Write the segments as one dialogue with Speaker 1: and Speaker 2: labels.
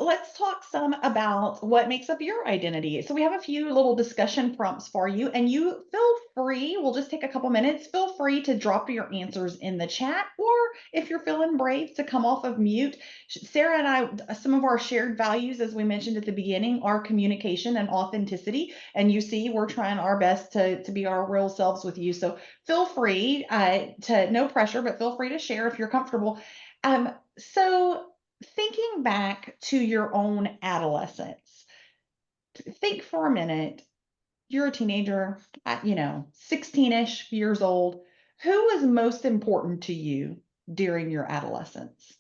Speaker 1: let's talk some about what makes up your identity. So we have a few little discussion prompts for you, and you feel free, we'll just take a couple minutes, feel free to drop your answers in the chat, or if you're feeling brave to come off of mute. Sarah and I, some of our shared values, as we mentioned at the beginning, are communication and authenticity. And you see, we're trying our best to be our real selves with you. So feel free to, no pressure, but feel free to share if you're comfortable. So thinking back to your own adolescence, think for a minute. You're a teenager, 16-ish years old. Who was most important to you during your adolescence?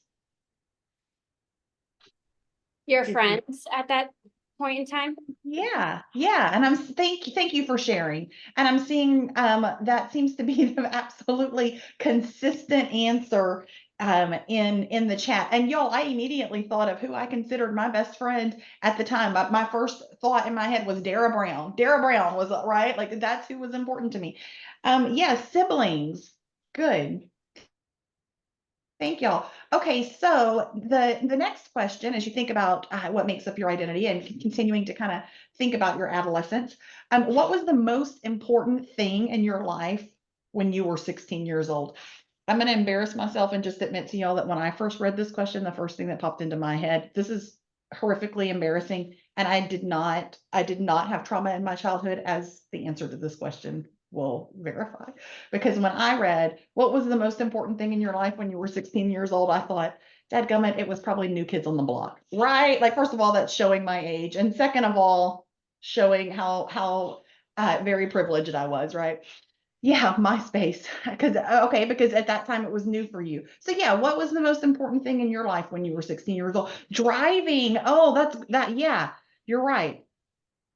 Speaker 2: Your
Speaker 1: Did you?
Speaker 2: friends at that point in time?
Speaker 1: Yeah, yeah. And thank you for sharing. And I'm seeing that seems to be the absolutely consistent answer in the chat. And y'all, I immediately thought of who I considered my best friend at the time. My first thought in my head was Dara Brown. Dara Brown was right. Like that's who was important to me. Yeah, siblings. Good. Thank y'all. Okay, so the next question, as you think about what makes up your identity and continuing to kind of think about your adolescence, what was the most important thing in your life when you were 16 years old? I'm going to embarrass myself and just admit to y'all that when I first read this question, the first thing that popped into my head, this is horrifically embarrassing, and I did not have trauma in my childhood, as the answer to this question will verify. Because when I read what was the most important thing in your life when you were 16 years old, I thought, dadgummit, it was probably New Kids on the Block, right? Like, first of all, that's showing my age, and second of all, showing how very privileged I was, right? Yeah, MySpace. Because at that time it was new for you. So yeah, what was the most important thing in your life when you were 16 years old? Driving. Oh, yeah, you're right.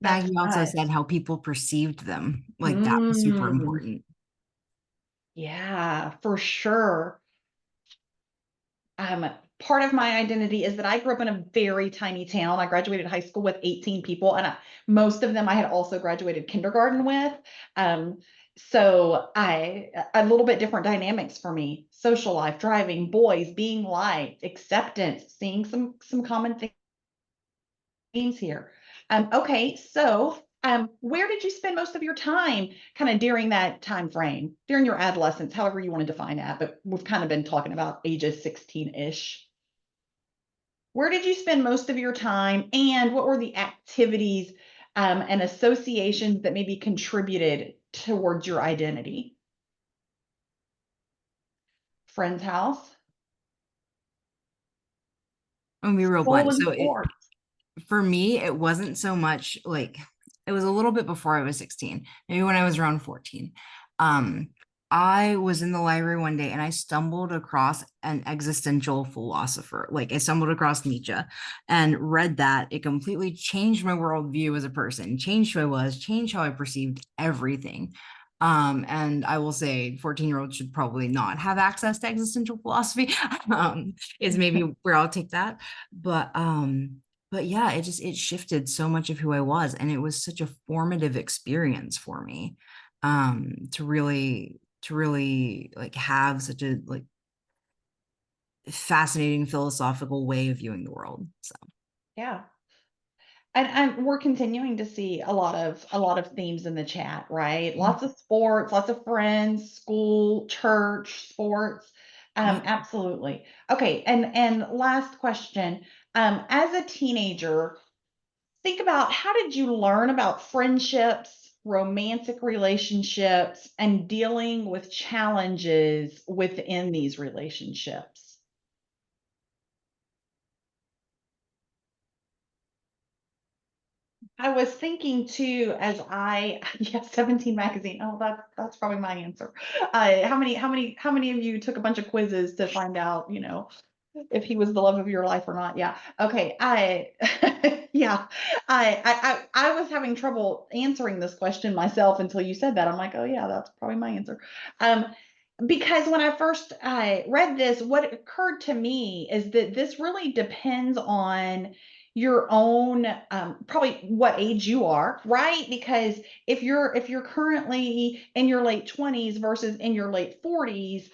Speaker 1: That's
Speaker 3: Maggie also
Speaker 1: right.
Speaker 3: said how people perceived them. Like that was super
Speaker 1: Mm,
Speaker 3: important.
Speaker 1: yeah, for sure. Part of my identity is that I grew up in a very tiny town. I graduated high school with 18 people, and most of them I had also graduated kindergarten with. Um, so a little bit different dynamics for me. Social life, driving, boys, being liked, acceptance, seeing some common themes here. Okay, so where did you spend most of your time kind of during that time frame, during your adolescence, however you want to define that, but we've kind of been talking about ages 16-ish. Where did you spend most of your time, and what were the activities and associations that maybe contributed towards your identity? Friend's house,
Speaker 3: I'm gonna be real
Speaker 1: school
Speaker 3: blunt.
Speaker 1: and
Speaker 3: So
Speaker 1: sports.
Speaker 3: for me, it wasn't so much like it was a little bit before I was 16, maybe when I was around 14. Um, I was in the library one day and I stumbled across an existential philosopher. Like I stumbled across Nietzsche and read that. It completely changed my worldview as a person, changed who I was, changed how I perceived everything. And I will say 14-year-olds should probably not have access to existential philosophy. Is maybe where I'll take that. But yeah, it shifted so much of who I was, and it was such a formative experience for me to really like have such a like fascinating philosophical way of viewing the world. So
Speaker 1: Yeah. And we're continuing to see a lot of themes in the chat, right? Lots of sports, lots of friends, school, church, sports.
Speaker 3: yeah.
Speaker 1: Absolutely. Okay, and last question. As a teenager, think about, how did you learn about friendships, romantic relationships, and dealing with challenges within these relationships? I was thinking too, yeah, 17 magazine. Oh, that's probably my answer. How many of you took a bunch of quizzes to find out, if he was the love of your life or not? Yeah. Okay. Yeah, I was having trouble answering this question myself until you said that. I'm like, oh yeah, that's probably my answer. Um, because when I first read this, what occurred to me is that this really depends on your own, probably what age you are, right? Because if you're currently in your late 20s versus in your late 40s,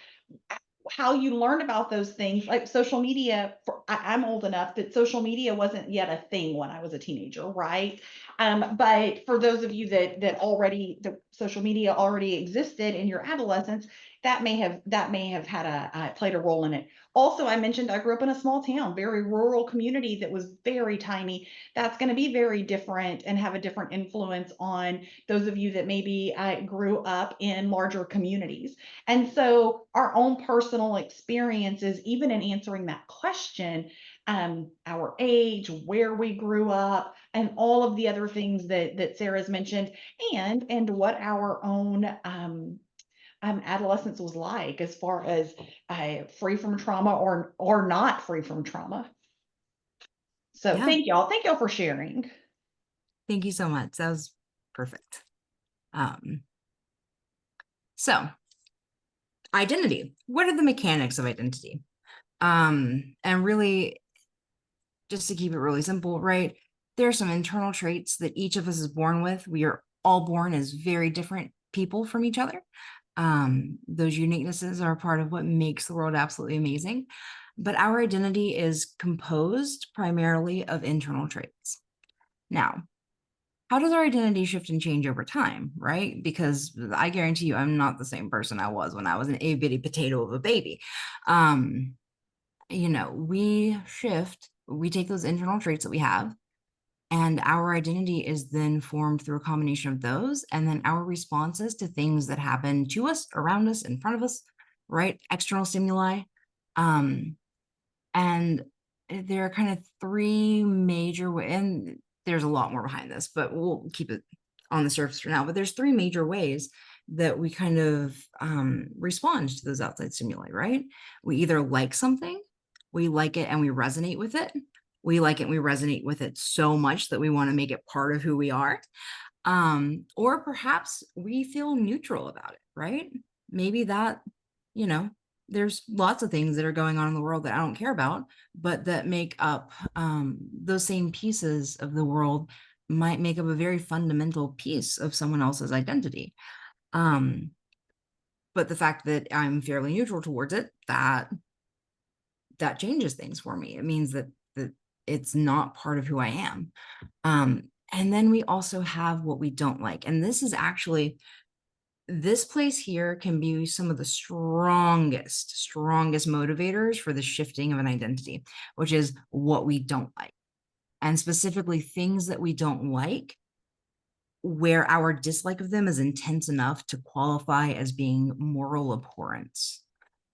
Speaker 1: how you learn about those things, like social media. I'm old enough that social media wasn't yet a thing when I was a teenager, right? But for those of you that social media already existed in your adolescence, that may have had played a role in it. Also, I mentioned I grew up in a small town, very rural community that was very tiny. That's going to be very different and have a different influence on those of you that maybe grew up in larger communities. And so our own personal experiences, even in answering that question, our age, where we grew up, and all of the other things that Sarah's mentioned, and what our own adolescence was like, as far as free from trauma or not free from trauma. So
Speaker 3: Yeah.
Speaker 1: thank y'all for sharing.
Speaker 3: Thank you so much. That was perfect. So identity. What are the mechanics of identity? And really, just to keep it really simple, right? There are some internal traits that each of us is born with. We are all born as very different people from each other. Those uniquenesses are part of what makes the world absolutely amazing. But our identity is composed primarily of internal traits. Now, how does our identity shift and change over time, right? Because I guarantee you, I'm not the same person I was when I was an itty bitty potato of a baby. We shift, we take those internal traits that we have, and our identity is then formed through a combination of those, and then our responses to things that happen to us, around us, in front of us, right? External stimuli. And there are kind of three major ways, and there's a lot more behind this, but we'll keep it on the surface for now. But there's three major ways that we kind of respond to those outside stimuli, right? We either like something, we like it and we resonate with it. We like it and we resonate with it so much that we want to make it part of who we are. Or perhaps we feel neutral about it, right? Maybe that, there's lots of things that are going on in the world that I don't care about, but that make up those same pieces of the world might make up a very fundamental piece of someone else's identity. But the fact that I'm fairly neutral towards it, that changes things for me. It means that it's not part of who I am. And then we also have what we don't like. And this is actually, this place here can be some of the strongest motivators for the shifting of an identity, which is what we don't like. And specifically things that we don't like, where our dislike of them is intense enough to qualify as being moral abhorrence.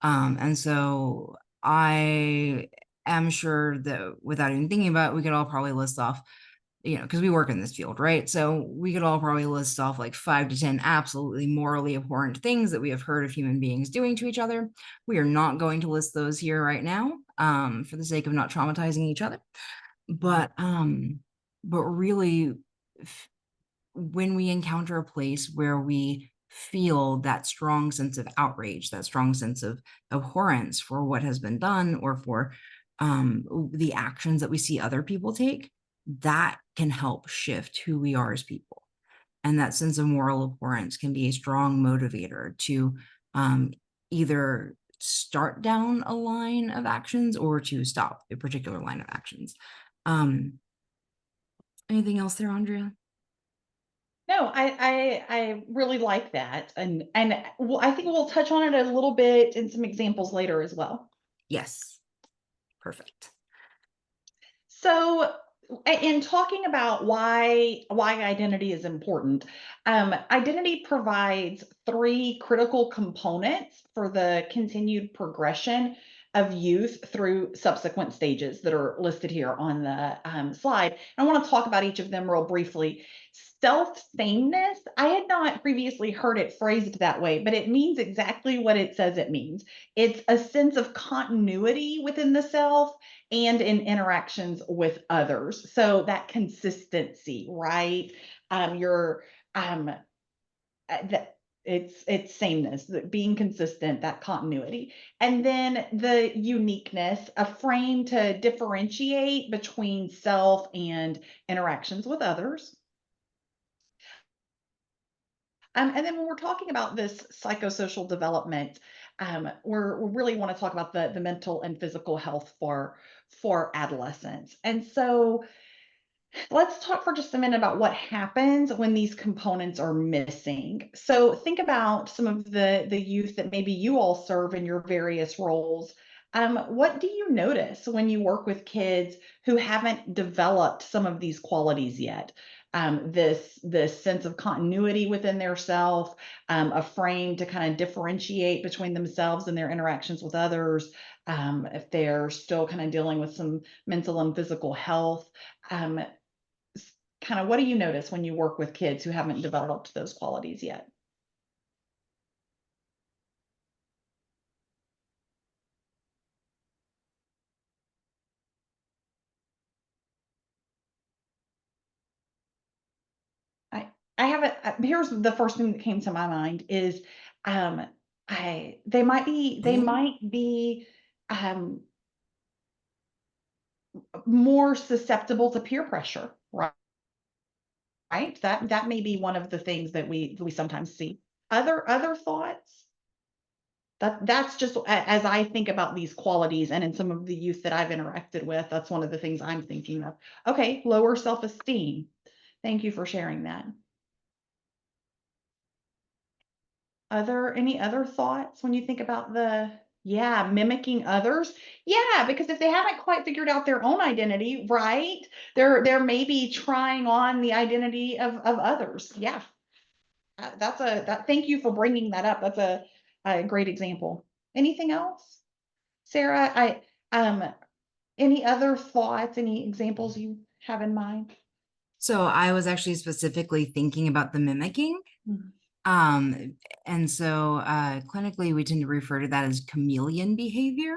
Speaker 3: And so I am sure that without even thinking about it, we could all probably list off, because we work in this field, right? So we could all probably list off like 5 to 10 absolutely morally abhorrent things that we have heard of human beings doing to each other. We are not going to list those here right now, for the sake of not traumatizing each other. But really, when we encounter a place where we feel that strong sense of outrage, that strong sense of abhorrence for what has been done, or for the actions that we see other people take, that can help shift who we are as people. And that sense of moral abhorrence can be a strong motivator to either start down a line of actions or to stop a particular line of actions. Anything else there, Andrea?
Speaker 1: No, I really like that, and I think we'll touch on it a little bit in some examples later as well.
Speaker 3: Yes, perfect.
Speaker 1: So, in talking about why identity is important, identity provides three critical components for the continued progression of youth through subsequent stages that are listed here on the slide. I want to talk about each of them real briefly. Self-sameness, I had not previously heard it phrased that way, but it means exactly what it says it means. It's a sense of continuity within the self and in interactions with others. So that consistency, right? Your that it's sameness, being consistent, that continuity. And then the uniqueness, a frame to differentiate between self and interactions with others. And then when we're talking about this psychosocial development, we really want to talk about the mental and physical health for adolescents. And so let's talk for just a minute about what happens when these components are missing. So think about some of the youth that maybe you all serve in your various roles. What do you notice when you work with kids who haven't developed some of these qualities yet? This sense of continuity within their self, a frame to kind of differentiate between themselves and their interactions with others. If they're still kind of dealing with some mental and physical health, um, kind of what do you notice when you work with kids who haven't developed those qualities yet? I I haven't. Here's the first thing that came to my mind is, um, I they might be um, more susceptible to peer pressure, right? Right. That may be one of the things that we sometimes see. Other thoughts? That's just as I think about these qualities and in some of the youth that I've interacted with, that's one of the things I'm thinking of. Okay, lower self-esteem. Thank you for sharing that. Any other thoughts when you think about yeah, mimicking others? Yeah, because if they haven't quite figured out their own identity, right? They're maybe trying on the identity of others. Yeah. Thank you for bringing that up. That's a great example. Anything else? Sarah, um any other thoughts, any examples you have in mind?
Speaker 3: So I was actually specifically thinking about the mimicking.
Speaker 1: Mhm.
Speaker 3: And so clinically, we tend to refer to that as chameleon behavior,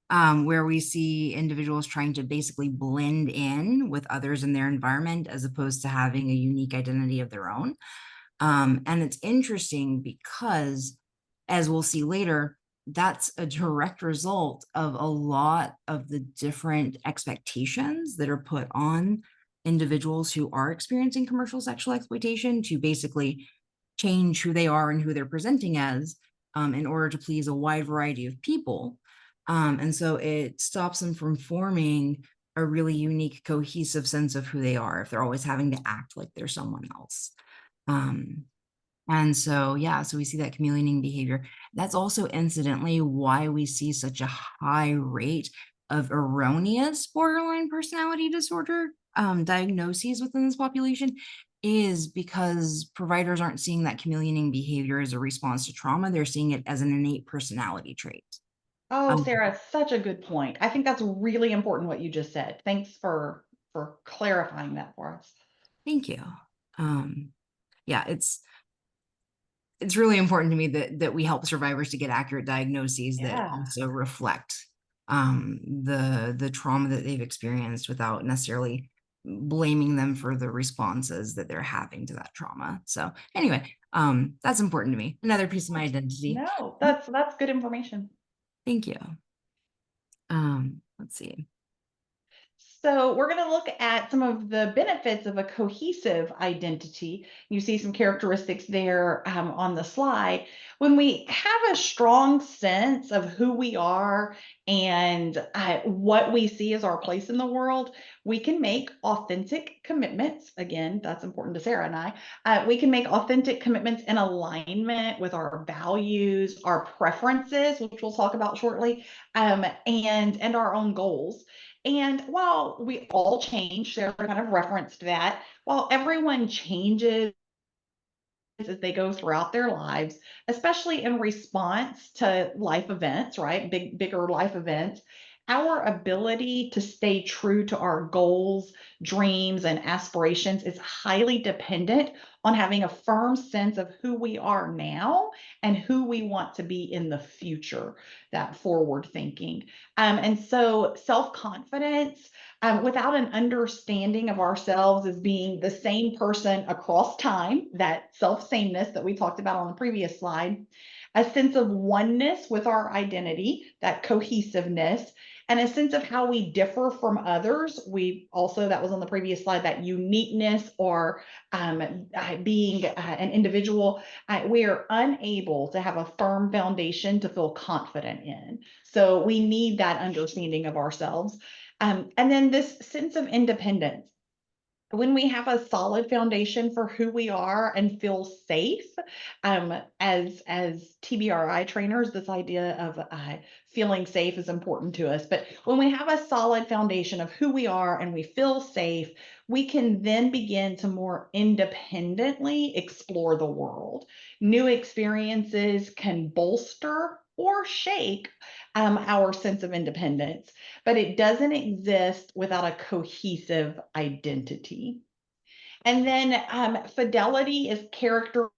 Speaker 3: where we see individuals trying to basically blend in with others in their environment as opposed to having a unique identity of their own. And it's interesting because, as we'll see later, that's a direct result of a lot of the different expectations that are put on individuals who are experiencing commercial sexual exploitation to basically change who they are and who they're presenting as, in order to please a wide variety of people. And so it stops them from forming a really unique, cohesive sense of who they are if they're always having to act like they're someone else. Um, and so, yeah, so we see that chameleoning behavior. That's also incidentally why we see such a high rate of erroneous borderline personality disorder diagnoses within this population, is because providers aren't seeing that chameleoning behavior as a response to trauma. They're seeing it as an innate personality trait.
Speaker 1: Oh,
Speaker 3: Um,
Speaker 1: Sarah, such a good point. I think that's really important what you just said. Thanks for clarifying that for us.
Speaker 3: Thank you. Yeah, it's really important to me that we help survivors to get accurate diagnoses that
Speaker 1: Yeah.
Speaker 3: also reflect the trauma that they've experienced without necessarily blaming them for the responses that they're having to that trauma. So anyway, that's important to me. Another piece of my identity.
Speaker 1: No, that's good information.
Speaker 3: Thank you. Let's see.
Speaker 1: So we're going to look at some of the benefits of a cohesive identity. You see some characteristics there on the slide. When we have a strong sense of who we are and what we see as our place in the world, we can make authentic commitments. Again, that's important to Sarah and I. We can make authentic commitments in alignment with our values, our preferences, which we'll talk about shortly, and our own goals. And while we all change, Sarah kind of referenced that, while everyone changes as they go throughout their lives, especially in response to life events, right? Bigger life events. Our ability to stay true to our goals, dreams, and aspirations is highly dependent on having a firm sense of who we are now and who we want to be in the future, that forward thinking. And so self confidence, without an understanding of ourselves as being the same person across time, that self sameness that we talked about on the previous slide, a sense of oneness with our identity, that cohesiveness, and a sense of how we differ from others. We also, that was on the previous slide, that uniqueness, or being an individual, we are unable to have a firm foundation to feel confident in. So we need that understanding of ourselves. And then this sense of independence. When we have a solid foundation for who we are and feel safe, as TBRI trainers, this idea of feeling safe is important to us. But when we have a solid foundation of who we are and we feel safe, we can then begin to more independently explore the world. New experiences can bolster or shake our sense of independence, but it doesn't exist without a cohesive identity. And then fidelity is characterized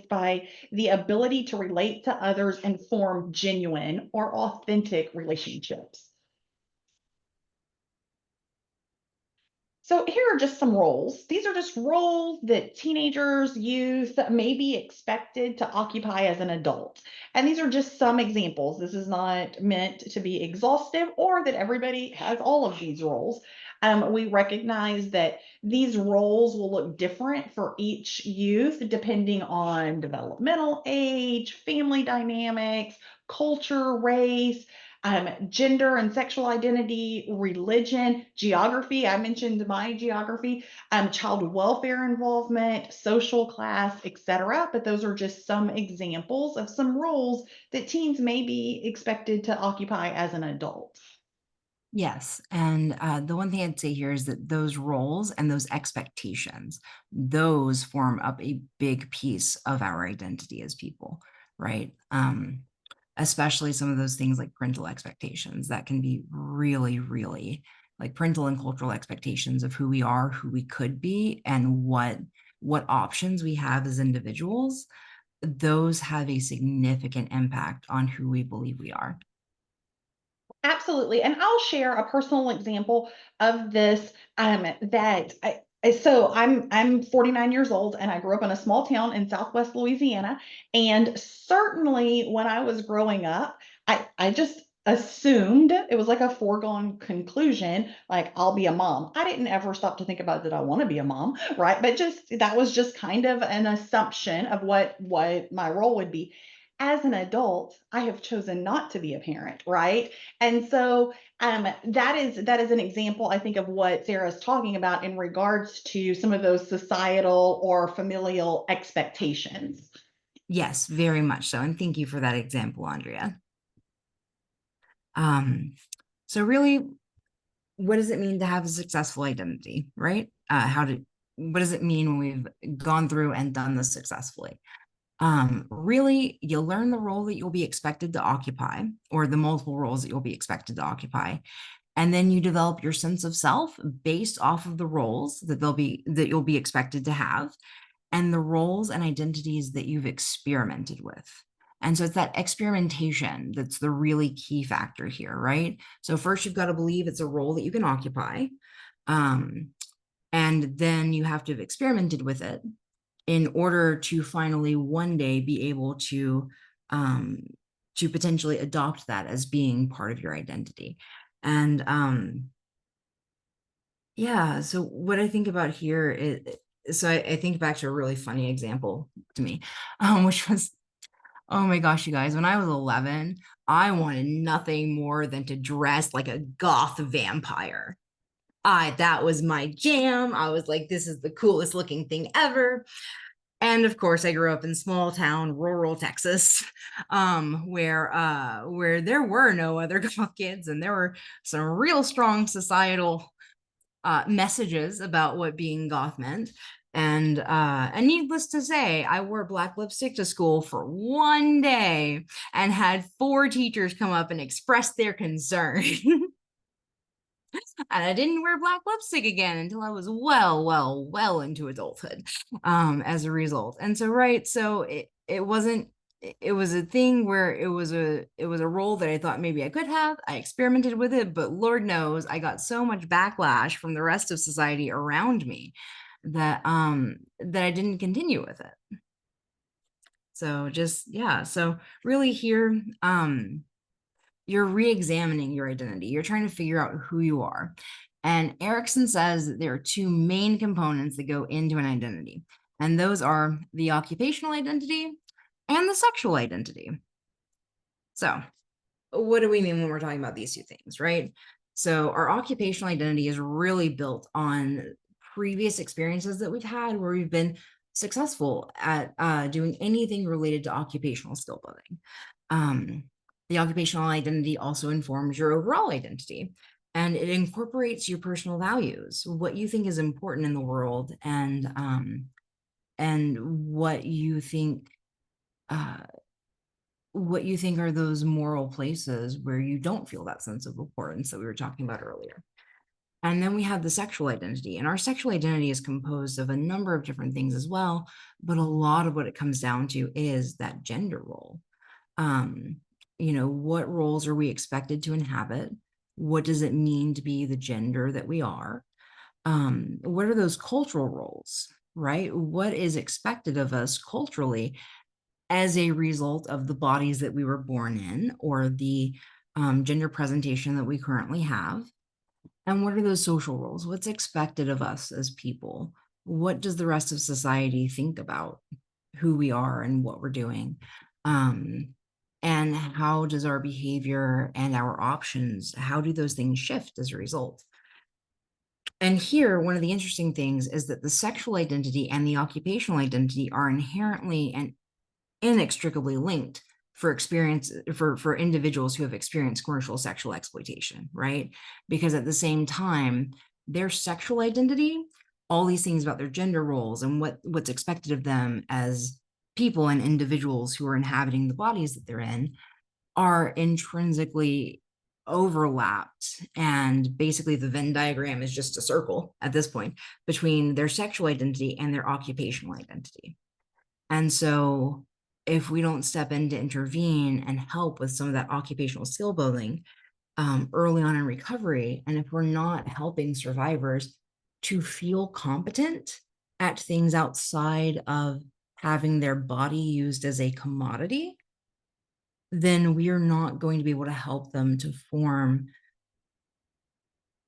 Speaker 1: by the ability to relate to others and form genuine or authentic relationships. So here are just some roles. These are just roles that teenagers, youth may be expected to occupy as an adult. And these are just some examples. This is not meant to be exhaustive or that everybody has all of these roles. We recognize that these roles will look different for each youth depending on developmental age, family dynamics, culture, race, gender and sexual identity, religion, geography. I mentioned my geography, child welfare involvement, social class, etc. But those are just some examples of some roles that teens may be expected to occupy as an adult.
Speaker 3: Yes. And the one thing I'd say here is that those roles and those expectations, those form up a big piece of our identity as people, right? Especially some of those things like parental expectations that can be really, really like parental and cultural expectations of who we are, who we could be, and what options we have as individuals. Those have a significant impact on who we believe we are.
Speaker 1: Absolutely. And I'll share a personal example of this, so I'm 49 years old and I grew up in a small town in Southwest Louisiana. And certainly when I was growing up, I just assumed it was like a foregone conclusion, like I'll be a mom. I didn't ever stop to think about, did I want to be a mom, right? But just that was just kind of an assumption of what my role would be. As an adult, I have chosen not to be a parent, right? And so that is an example, I think, of what Sarah's talking about in regards to some of those societal or familial expectations.
Speaker 3: Yes, very much so. And thank you for that example, Andrea. So really, what does it mean to have a successful identity, right? What does it mean when we've gone through and done this successfully? Really, you'll learn the role that you'll be expected to occupy, or the multiple roles that you'll be expected to occupy. And then you develop your sense of self based off of the roles that you'll be expected to have, and the roles and identities that you've experimented with. And so it's that experimentation that's the really key factor here, right? So first you've got to believe it's a role that you can occupy. And then you have to have experimented with it in order to finally one day be able to potentially adopt that as being part of your identity. And yeah, so what I think about here is, so I think back to a really funny example to me, which was, oh my gosh, you guys, when I was 11, I wanted nothing more than to dress like a goth vampire. That was my jam. I was like, this is the coolest looking thing ever. And of course, I grew up in small town, rural Texas, where there were no other goth kids, and there were some real strong societal messages about what being goth meant. And needless to say, I wore black lipstick to school for one day and had 4 teachers come up and express their concern. And I didn't wear black lipstick again until I was well into adulthood, as a result. And so, right, so it wasn't, it was a thing where it was a role that I thought maybe I could have. I experimented with it, but Lord knows I got so much backlash from the rest of society around me that that I didn't continue with it. So just, yeah, so really here, you're re-examining your identity. You're trying to figure out who you are. And Erickson says that there are two main components that go into an identity, and those are the occupational identity and the sexual identity. So what do we mean when we're talking about these two things, right? So our occupational identity is really built on previous experiences that we've had where we've been successful at doing anything related to occupational skill building. The occupational identity also informs your overall identity, and it incorporates your personal values, what you think is important in the world, and uh, what you think are those moral places where you don't feel that sense of importance that we were talking about earlier. And then we have the sexual identity, and our sexual identity is composed of a number of different things as well, but a lot of what it comes down to is that gender role. What roles are we expected to inhabit? What does it mean to be the gender that we are? What are those cultural roles, right? What is expected of us culturally as a result of the bodies that we were born in, or the gender presentation that we currently have? And what are those social roles? What's expected of us as people? What does the rest of society think about who we are and what we're doing? And how does our behavior and our options, how do those things shift as a result? And here, one of the interesting things is that the sexual identity and the occupational identity are inherently and inextricably linked for individuals who have experienced commercial sexual exploitation, right? Because at the same time, their sexual identity, all these things about their gender roles and what's expected of them as people and individuals who are inhabiting the bodies that they're in, are intrinsically overlapped. And basically the Venn diagram is just a circle at this point between their sexual identity and their occupational identity. And so if we don't step in to intervene and help with some of that occupational skill building early on in recovery, and if we're not helping survivors to feel competent at things outside of having their body used as a commodity, then we are not going to be able to help them to form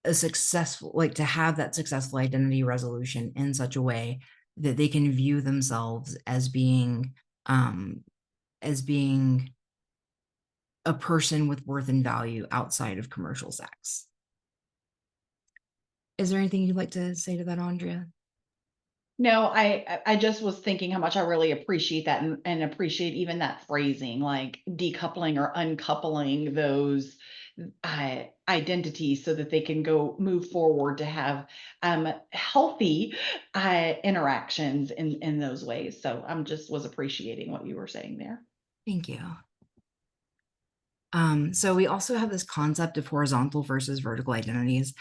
Speaker 3: a successful, like to have that successful identity resolution in such a way that they can view themselves as being a person with worth and value outside of commercial sex. Is there anything you'd like to say to that, Andrea?
Speaker 1: No, I just was thinking how much I really appreciate that, and appreciate even that phrasing, like decoupling or uncoupling those identities so that they can go move forward to have healthy interactions in those ways. So I'm just was appreciating what you were saying there.
Speaker 3: Thank you. So we also have this concept of horizontal versus vertical identities.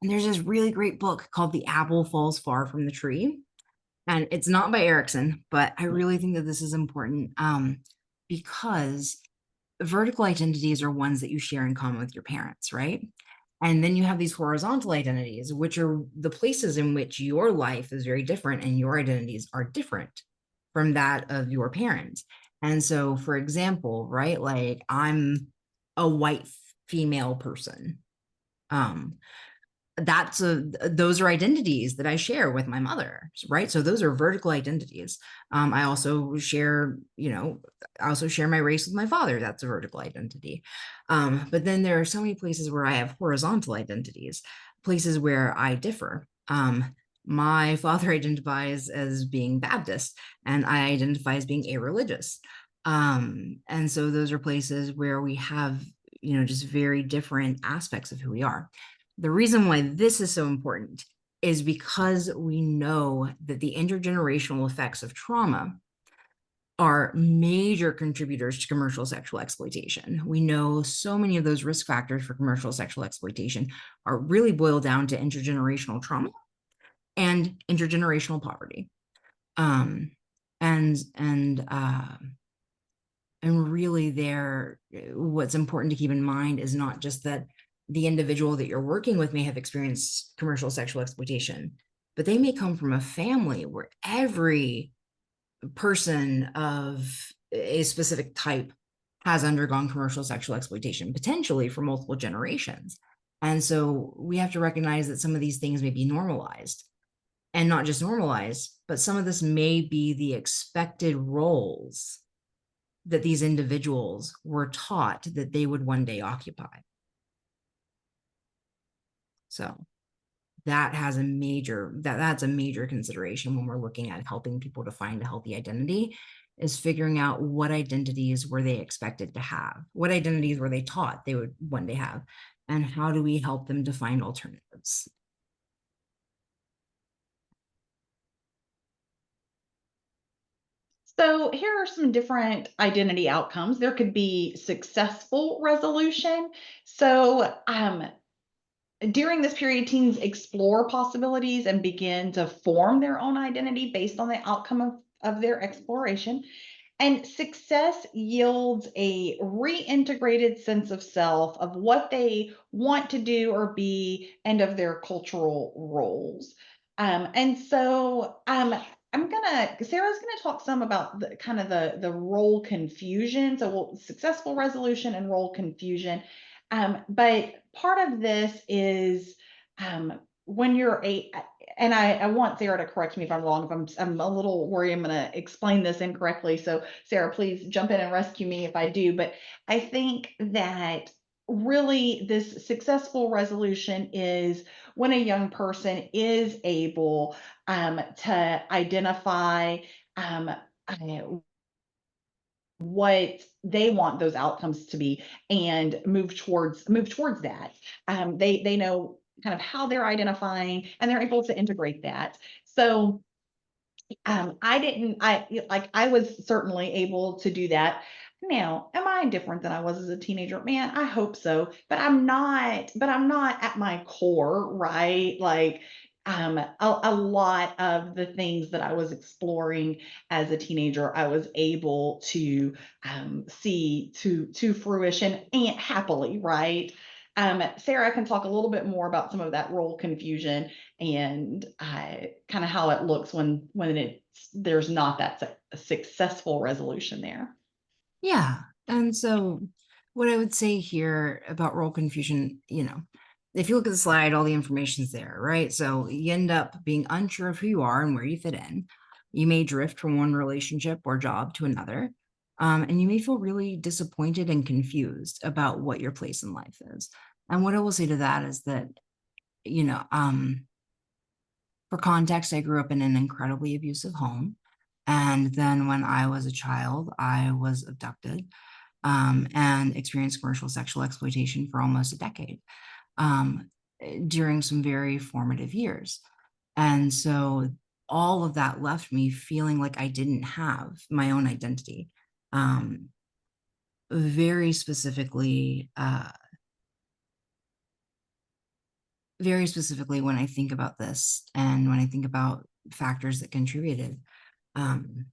Speaker 3: And there's this really great book called The Apple Falls Far from the Tree. And it's not by Erickson, but I really think that this is important because vertical identities are ones that you share in common with your parents, right? And then you have these horizontal identities, which are the places in which your life is very different and your identities are different from that of your parents. And so, for example, right, like I'm a white female person. Those are identities that I share with my mother, right? So those are vertical identities. I also share my race with my father. That's a vertical identity. But then there are so many places where I have horizontal identities, places where I differ. My father identifies as being Baptist, and I identify as being irreligious. And so those are places where we have, just very different aspects of who we are. The reason why this is so important is because we know that the intergenerational effects of trauma are major contributors to commercial sexual exploitation. We know so many of those risk factors for commercial sexual exploitation are really boiled down to intergenerational trauma and intergenerational poverty. And really what's important to keep in mind is not just that the individual that you're working with may have experienced commercial sexual exploitation, but they may come from a family where every person of a specific type has undergone commercial sexual exploitation, potentially for multiple generations. And so we have to recognize that some of these things may be normalized, and not just normalized, but some of this may be the expected roles that these individuals were taught that they would one day occupy. So that's a major consideration when we're looking at helping people to find a healthy identity, is figuring out what identities were they expected to have, what identities were they taught they would one day have, and how do we help them to find alternatives.
Speaker 1: So here are some different identity outcomes. There could be successful resolution. So during this period, teens explore possibilities and begin to form their own identity based on the outcome of their exploration. And success yields a reintegrated sense of self, of what they want to do or be, and of their cultural roles. And so Sarah's gonna talk some about the kind of the role confusion. So successful resolution and role confusion. But part of this is when you're and I want Sarah to correct me if I'm wrong, if I'm a little worried I'm going to explain this incorrectly. So Sarah, please jump in and rescue me if I do. But I think that really this successful resolution is when a young person is able to identify what they want those outcomes to be and move towards that. They know kind of how they're identifying and they're able to integrate that. So I was certainly able to do that. Now, am I different than I was as a teenager? Man, I hope so, but I'm not at my core, right? Like, a lot of the things that I was exploring as a teenager, I was able to see to fruition and happily, right? Sarah can talk a little bit more about some of that role confusion and kind of how it looks when there's not that successful resolution there.
Speaker 3: Yeah. And so what I would say here about role confusion, if you look at the slide, all the information's there, right? So you end up being unsure of who you are and where you fit in. You may drift from one relationship or job to another. And you may feel really disappointed and confused about what your place in life is. And what I will say to that is that, you know, um, for context, I grew up in an incredibly abusive home. And then when I was a child, I was abducted and experienced commercial sexual exploitation for almost a decade during some very formative years. And so all of that left me feeling like I didn't have my own identity. Um, very specifically, when I think about this and when I think about factors that contributed, um,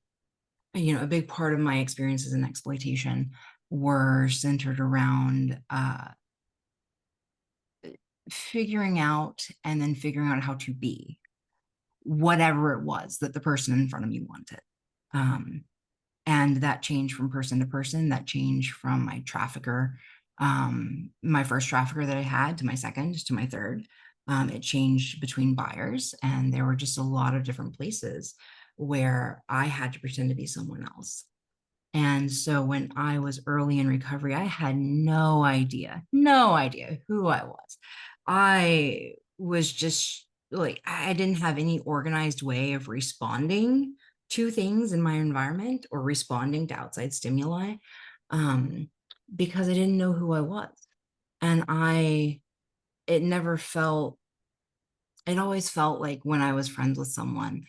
Speaker 3: a big part of my experiences in exploitation were centered around figuring out and then figuring out how to be whatever it was that the person in front of me wanted. And that changed from person to person. That changed from my trafficker, my first trafficker that I had, to my second, to my third. It changed between buyers, and there were just a lot of different places where I had to pretend to be someone else. And so when I was early in recovery, I had no idea who I was. I was just like, I didn't have any organized way of responding to things in my environment or responding to outside stimuli, um, because I didn't know who I was. And it never felt, it always felt like when I was friends with someone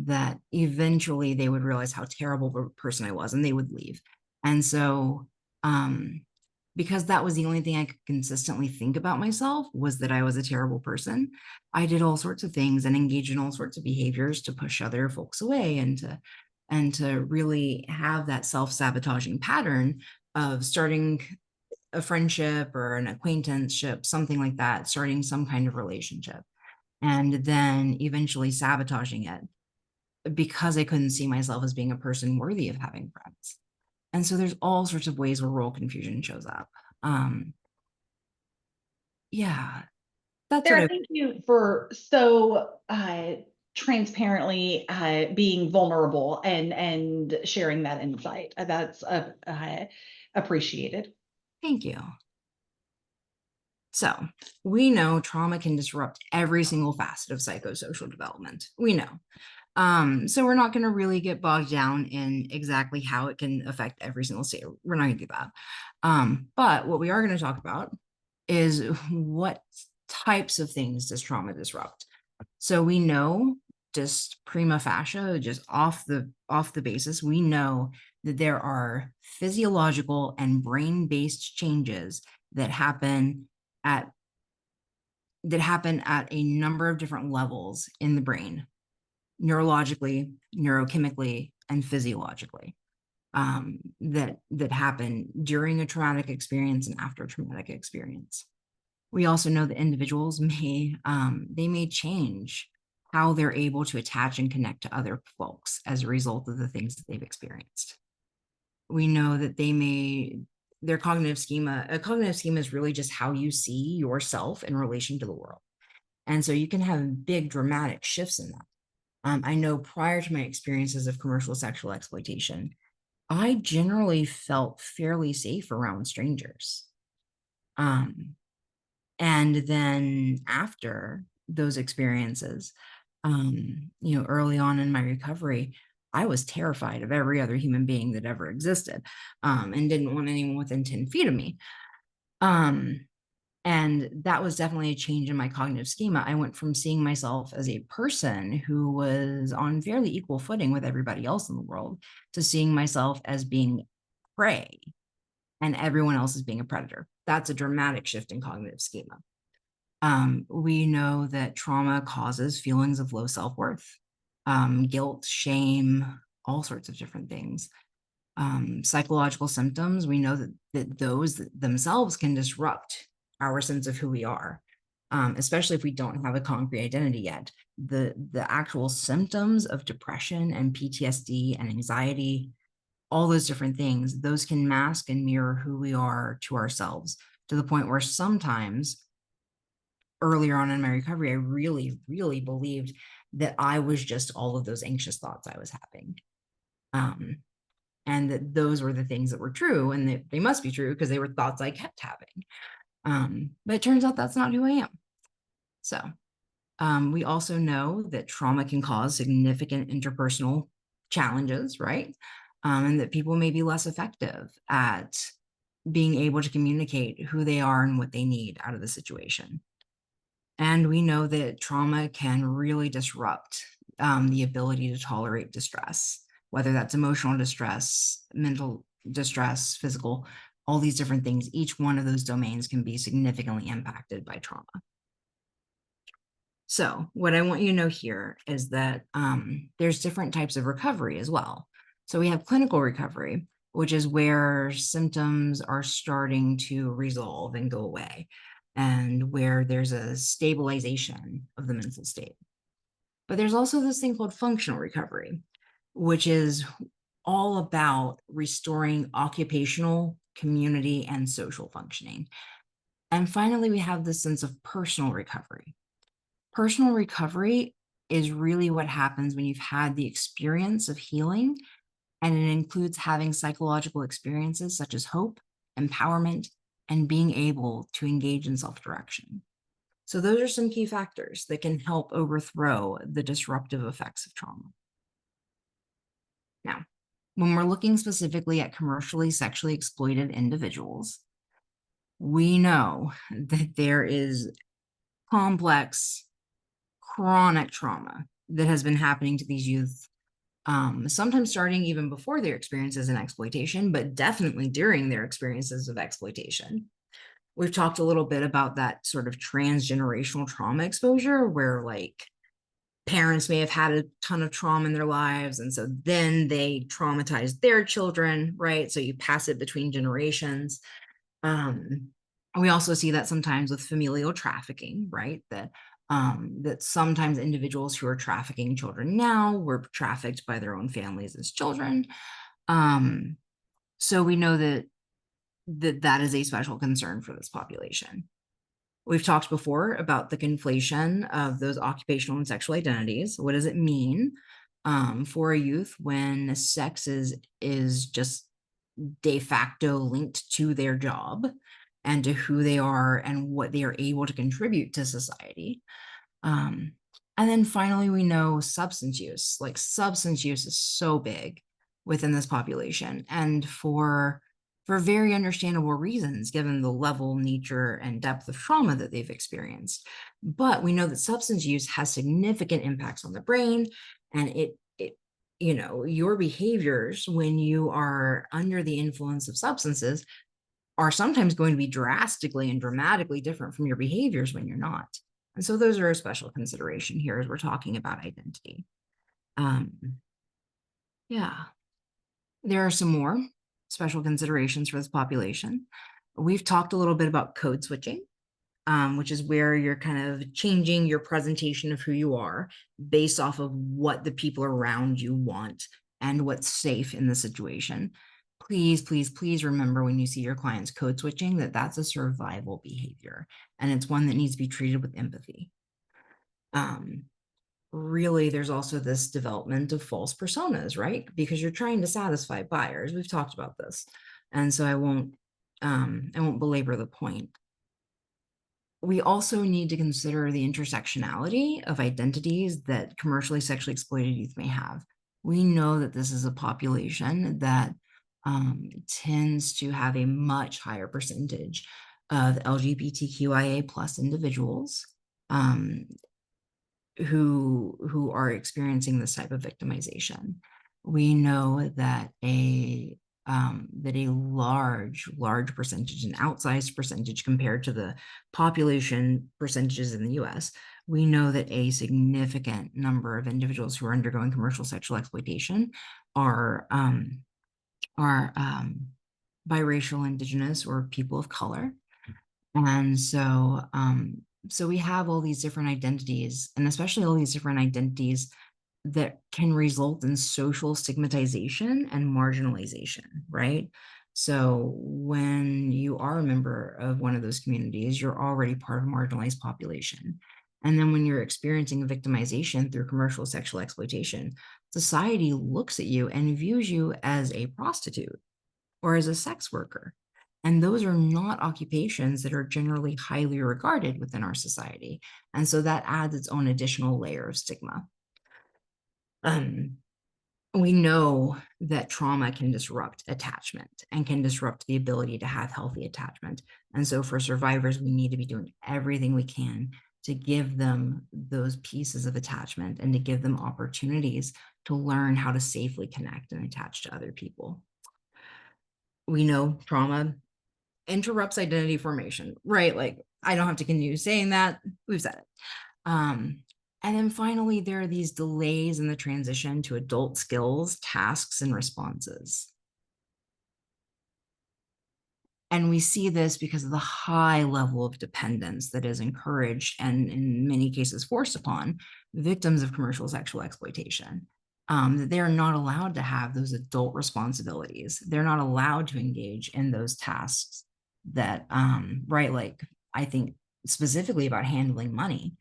Speaker 3: that eventually they would realize how terrible of a person I was and they would leave. And so, because that was the only thing I could consistently think about myself, was that I was a terrible person, I did all sorts of things and engaged in all sorts of behaviors to push other folks away and to really have that self-sabotaging pattern of starting a friendship or an acquaintanceship, something like that, starting some kind of relationship, and then eventually sabotaging it because I couldn't see myself as being a person worthy of having friends. And so there's all sorts of ways where role confusion shows up. Yeah, that's what
Speaker 1: Sarah,
Speaker 3: I,
Speaker 1: thank you for so transparently being vulnerable and sharing that insight. That's appreciated.
Speaker 3: thank you. So we know trauma can disrupt every single facet of psychosocial development. We know. So we're not going to really get bogged down in exactly how it can affect every single state. We're not going to do that. But what we are going to talk about is what types of things does trauma disrupt. So we know, just prima facie, just off the basis, we know that there are physiological and brain-based changes that happen at a number of different levels in the brain, neurologically, neurochemically, and physiologically, that happen during a traumatic experience and after a traumatic experience. We also know that individuals may change how they're able to attach and connect to other folks as a result of the things that they've experienced. We know that their cognitive schema, a cognitive schema is really just how you see yourself in relation to the world. And so you can have big dramatic shifts in that. I know prior to my experiences of commercial sexual exploitation, I generally felt fairly safe around strangers. And then after those experiences, early on in my recovery, I was terrified of every other human being that ever existed, and didn't want anyone within 10 feet of me. And that was definitely a change in my cognitive schema. I went from seeing myself as a person who was on fairly equal footing with everybody else in the world to seeing myself as being prey and everyone else as being a predator. That's a dramatic shift in cognitive schema. We know that trauma causes feelings of low self-worth, guilt, shame, all sorts of different things. Psychological symptoms, we know that those themselves can disrupt our sense of who we are, especially if we don't have a concrete identity yet. The actual symptoms of depression and PTSD and anxiety, all those different things, those can mask and mirror who we are to ourselves, to the point where sometimes earlier on in my recovery, I really, really believed that I was just all of those anxious thoughts I was having. And that those were the things that were true, and that they must be true because they were thoughts I kept having. But it turns out that's not who I am. So we also know that trauma can cause significant interpersonal challenges, right? And that people may be less effective at being able to communicate who they are and what they need out of the situation. And we know that trauma can really disrupt the ability to tolerate distress, whether that's emotional distress, mental distress, physical, all these different things. Each one of those domains can be significantly impacted by trauma. So what I want you to know here is that there's different types of recovery as well. So we have clinical recovery, which is where symptoms are starting to resolve and go away, and where there's a stabilization of the mental state. But there's also this thing called functional recovery, which is all about restoring occupational, community, and social functioning. And finally, we have this sense of personal recovery. Personal recovery is really what happens when you've had the experience of healing, and it includes having psychological experiences such as hope, empowerment, and being able to engage in self-direction. So those are some key factors that can help overthrow the disruptive effects of trauma. Now, when we're looking specifically at commercially sexually exploited individuals, we know that there is complex, chronic trauma that has been happening to these youth, sometimes starting even before their experiences in exploitation, but definitely during their experiences of exploitation. We've talked a little bit about that sort of transgenerational trauma exposure, where like parents may have had a ton of trauma in their lives, and so then they traumatize their children, right? So you pass it between generations. We also see that sometimes with familial trafficking, right? That sometimes individuals who are trafficking children now were trafficked by their own families as children. So we know that that is a special concern for this population. We've talked before about the conflation of those occupational and sexual identities. What does it mean for a youth when sex is just de facto linked to their job and to who they are and what they are able to contribute to society? Um, and then finally, we know substance use. Like substance use is so big within this population, and for very understandable reasons, given the level, nature, and depth of trauma that they've experienced. But we know that substance use has significant impacts on the brain, and your behaviors when you are under the influence of substances are sometimes going to be drastically and dramatically different from your behaviors when you're not. And so those are a special consideration here as we're talking about identity. Um, yeah, there are some more special considerations for this population. We've talked a little bit about code switching, which is where you're kind of changing your presentation of who you are based off of what the people around you want and what's safe in the situation. Please, please, please remember when you see your clients code switching that that's a survival behavior and it's one that needs to be treated with empathy. Really, there's also this development of false personas, right? Because you're trying to satisfy buyers. We've talked about this. And so I won't belabor the point. We also need to consider the intersectionality of identities that commercially sexually exploited youth may have. We know that this is a population that tends to have a much higher percentage of LGBTQIA plus individuals who are experiencing this type of victimization. We know that a large percentage, an outsized percentage compared to the population percentages in the US, we know that a significant number of individuals who are undergoing commercial sexual exploitation are biracial, indigenous, or people of color. And so we have all these different identities, and especially all these different identities that can result in social stigmatization and marginalization, right? So when you are a member of one of those communities, you're already part of a marginalized population. And then when you're experiencing victimization through commercial sexual exploitation, society looks at you and views you as a prostitute or as a sex worker. And those are not occupations that are generally highly regarded within our society. And so that adds its own additional layer of stigma. We know that trauma can disrupt attachment and can disrupt the ability to have healthy attachment. And so for survivors, we need to be doing everything we can to give them those pieces of attachment and to give them opportunities to learn how to safely connect and attach to other people. We know trauma interrupts identity formation, right? Like I don't have to continue saying that. We've said it. And then finally, there are these delays in the transition to adult skills, tasks, and responses. And we see this because of the high level of dependence that is encouraged and in many cases forced upon victims of commercial sexual exploitation. That they are not allowed to have those adult responsibilities. They're not allowed to engage in those tasks that, right, like I think specifically about handling money.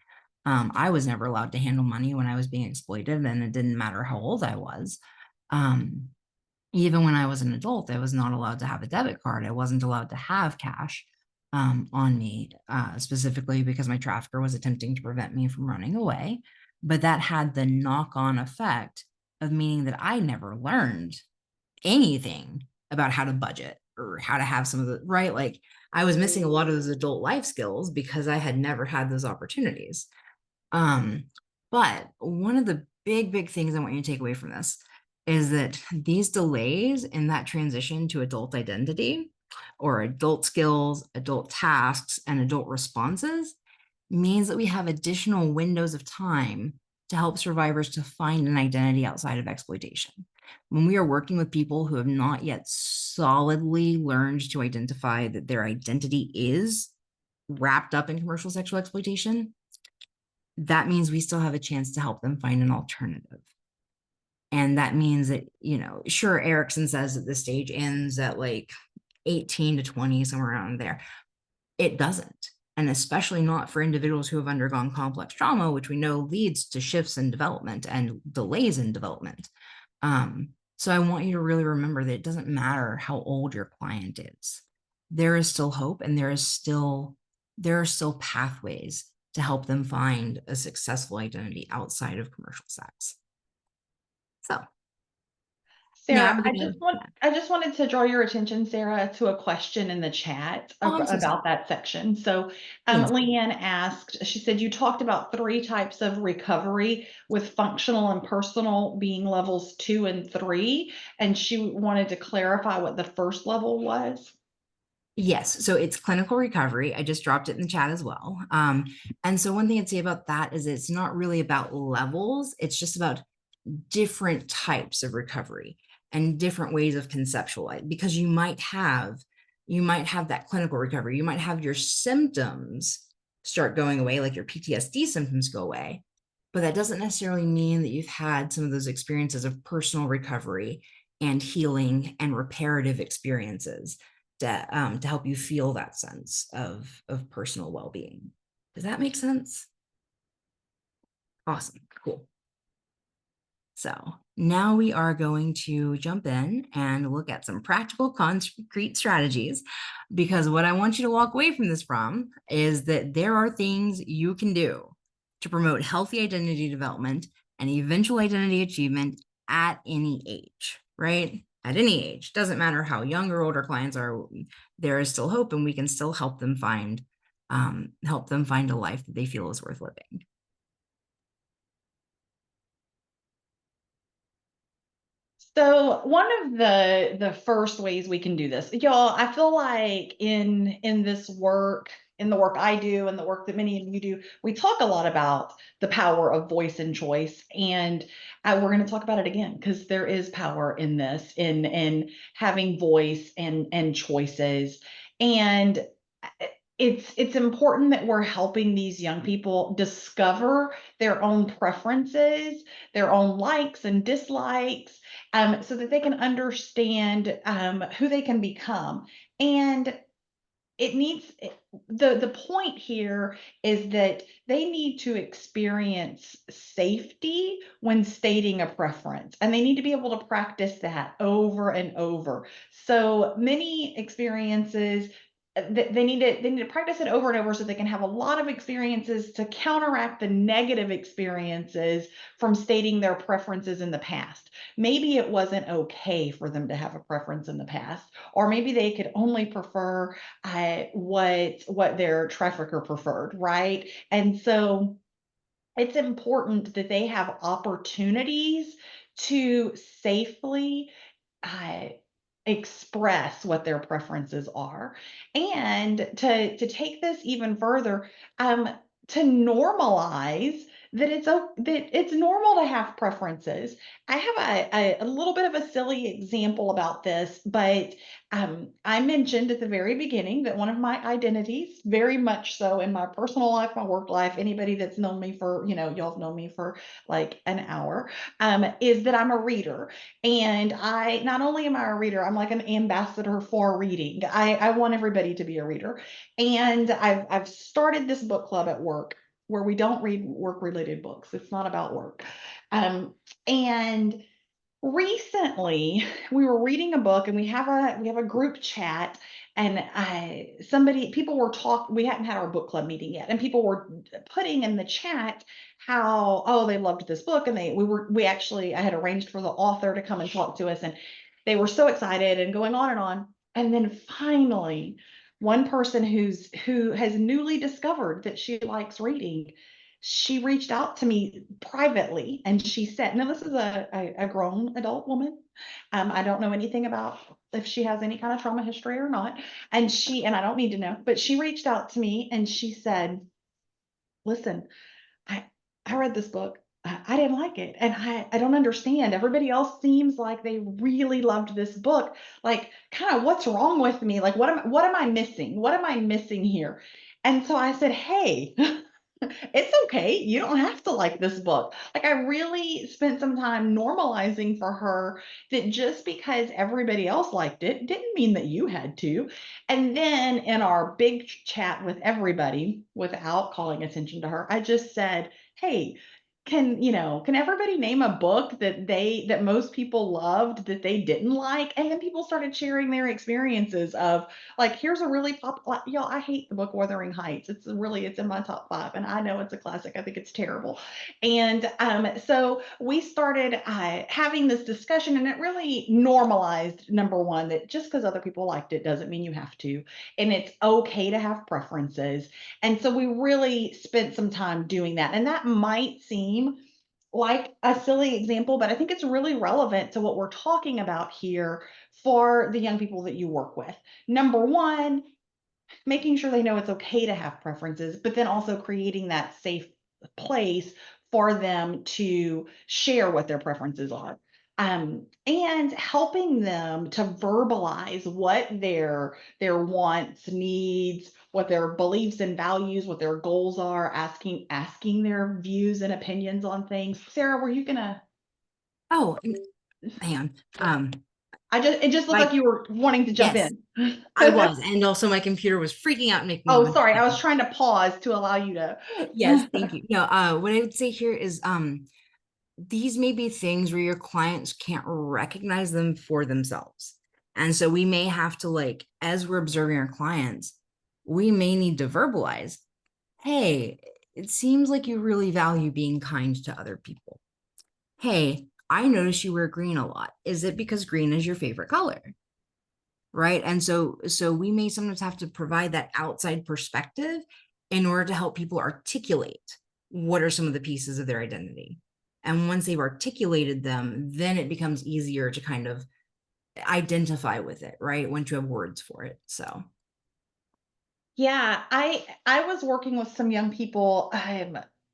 Speaker 3: I was never allowed to handle money when I was being exploited, and it didn't matter how old I was. Even when I was an adult, I was not allowed to have a debit card. I wasn't allowed to have cash on me, specifically because my trafficker was attempting to prevent me from running away. But that had the knock-on effect of meaning that I never learned anything about how to budget or how to have some of the, right? Like I was missing a lot of those adult life skills because I had never had those opportunities. But one of the big things I want you to take away from this is that these delays in that transition to adult identity or adult skills, adult tasks, and adult responses means that we have additional windows of time to help survivors to find an identity outside of exploitation. When we are working with people who have not yet solidly learned to identify that their identity is wrapped up in commercial sexual exploitation, that means we still have a chance to help them find an alternative. And that means that, sure, Erickson says that the stage ends at like 18 to 20, somewhere around there. It doesn't. And especially not for individuals who have undergone complex trauma, which we know leads to shifts in development and delays in development. So I want you to really remember that it doesn't matter how old your client is. There is still hope, and there are still pathways to help them find a successful identity outside of commercial sex. So now
Speaker 1: Sarah,
Speaker 3: we're gonna,
Speaker 1: I just wanted to draw your attention, Sarah, to a question in the chat
Speaker 3: oh, I'm so sorry.
Speaker 1: about that section. So,
Speaker 3: Thanks.
Speaker 1: Leanne asked, she said, you talked about 3 types of recovery, with functional and personal being levels 2 and 3. And she wanted to clarify what the first level was.
Speaker 3: Yes, so it's clinical recovery. I just dropped it in the chat as well. And so one thing I'd say about that is it's not really about levels. It's just about different types of recovery and different ways of conceptualizing, because you might have that clinical recovery. You might have your symptoms start going away, like your PTSD symptoms go away, but that doesn't necessarily mean that you've had some of those experiences of personal recovery and healing and reparative experiences to help you feel that sense of personal well-being. Does that make sense? Awesome, cool. So now we are going to jump in and look at some practical, concrete strategies, because what I want you to walk away from this from is that there are things you can do to promote healthy identity development and eventual identity achievement at any age, right? At any age. Doesn't matter how young or old our clients are, there is still hope, and we can still help them find a life that they feel is worth living.
Speaker 1: So one of the first ways we can do this, y'all, I feel like in this work, in the work I do and the work that many of you do, we talk a lot about the power of voice and choice. And we're going to talk about it again, because there is power in this, in having voice and choices. And it's important that we're helping these young people discover their own preferences, their own likes and dislikes, so that they can understand who they can become. And it needs the point here is that they need to experience safety when stating a preference, and they need to be able to practice that over and over. So many experiences, they need to practice it over and over, so they can have a lot of experiences to counteract the negative experiences from stating their preferences in the past. Maybe it wasn't okay for them to have a preference in the past, or maybe they could only prefer what their trafficker preferred, right? And so it's important that they have opportunities to safely uh, express what their preferences are, and to take this even further, to normalize that it's normal to have preferences. I have a little bit of a silly example about this, but I mentioned at the very beginning that one of my identities, very much so in my personal life, my work life, anybody that's known me for, y'all have known me for like an hour, is that I'm a reader. And I not only am I a reader, I'm like an ambassador for reading. I want everybody to be a reader. And I've started this book club at work where we don't read work-related books. It's not about work. And recently we were reading a book, and we have a group chat, and we hadn't had our book club meeting yet, and people were putting in the chat how, oh, they loved this book, and I had arranged for the author to come and talk to us, and they were so excited and going on and on. And then finally, one person who has newly discovered that she likes reading, she reached out to me privately, and she said, now this is a grown adult woman. I don't know anything about if she has any kind of trauma history or not. And I don't need to know, but she reached out to me and she said, listen, I, I read this book. I didn't like it. And I don't understand. Everybody else seems like they really loved this book. Like, kind of what's wrong with me? Like, what am I missing? What am I missing here? And so I said, hey, It's okay. You don't have to like this book. Like, I really spent some time normalizing for her that just because everybody else liked it didn't mean that you had to. And then in our big chat with everybody, without calling attention to her, I just said, hey, can everybody name a book that most people loved that they didn't like? And then people started sharing their experiences of, like, here's a really y'all, I hate the book Wuthering Heights. It's in my top 5, and I know it's a classic. I think it's terrible. And so we started having this discussion, and it really normalized, number one, that just because other people liked it doesn't mean you have to, and it's okay to have preferences. And so we really spent some time doing that. And that might seem like a silly example, but I think it's really relevant to what we're talking about here for the young people that you work with. Number one, making sure they know it's okay to have preferences, but then also creating that safe place for them to share what their preferences are. And helping them to verbalize what their wants, needs, what their beliefs and values, what their goals are, asking their views and opinions on things. Sarah, were you gonna?
Speaker 3: Oh, hang on.
Speaker 1: It just looked
Speaker 3: My
Speaker 1: like you were wanting to jump
Speaker 3: yes,
Speaker 1: in.
Speaker 3: I was, and also my computer was freaking out and making a
Speaker 1: Oh,
Speaker 3: bunch of
Speaker 1: sorry. I was
Speaker 3: clicking.
Speaker 1: trying to pause to allow you to.
Speaker 3: Yes, thank you. No, what I would say here is these may be things where your clients can't recognize them for themselves. And so we may have to, like, as we're observing our clients, we may need to verbalize, hey, it seems like you really value being kind to other people. Hey, I notice you wear green a lot. Is it because green is your favorite color? Right. And so we may sometimes have to provide that outside perspective in order to help people articulate what are some of the pieces of their identity. And once they've articulated them, then it becomes easier to kind of identify with it, right? Once you have words for it. So,
Speaker 1: Yeah, I was working with some young people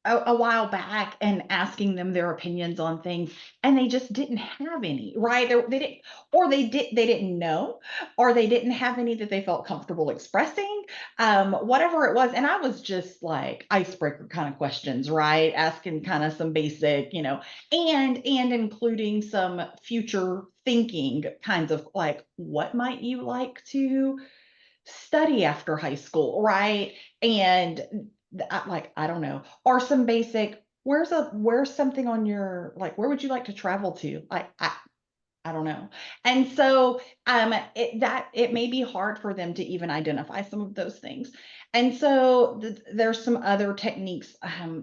Speaker 1: a while back and asking them their opinions on things, and they just didn't have any, right? They didn't, or they didn't know, or they didn't have any that they felt comfortable expressing, whatever it was. And I was just like icebreaker kind of questions, right? Asking kind of some basic, and including some future thinking kinds of, like, what might you like to study after high school, right? And like, I don't know, or some basic, where's something on your, like, where would you like to travel to? Like, I don't know. And so it may be hard for them to even identify some of those things. And so there's some other techniques,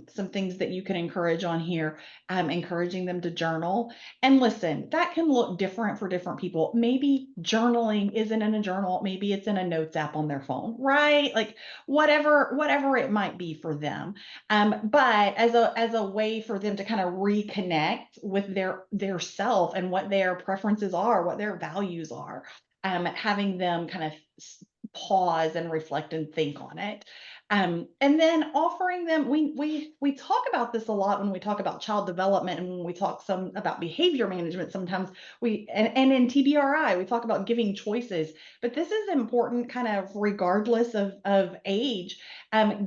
Speaker 1: some things that you can encourage on here, encouraging them to journal. And listen, that can look different for different people. Maybe journaling isn't in a journal, maybe it's in a notes app on their phone, right? Like, whatever it might be for them. But as a way for them to kind of reconnect with their self and what their preferences are, what their values are, having them kind of pause and reflect and think on it. And then offering them, we talk about this a lot when we talk about child development, and when we talk some about behavior management. Sometimes and in TBRI we talk about giving choices, but this is important kind of regardless of age.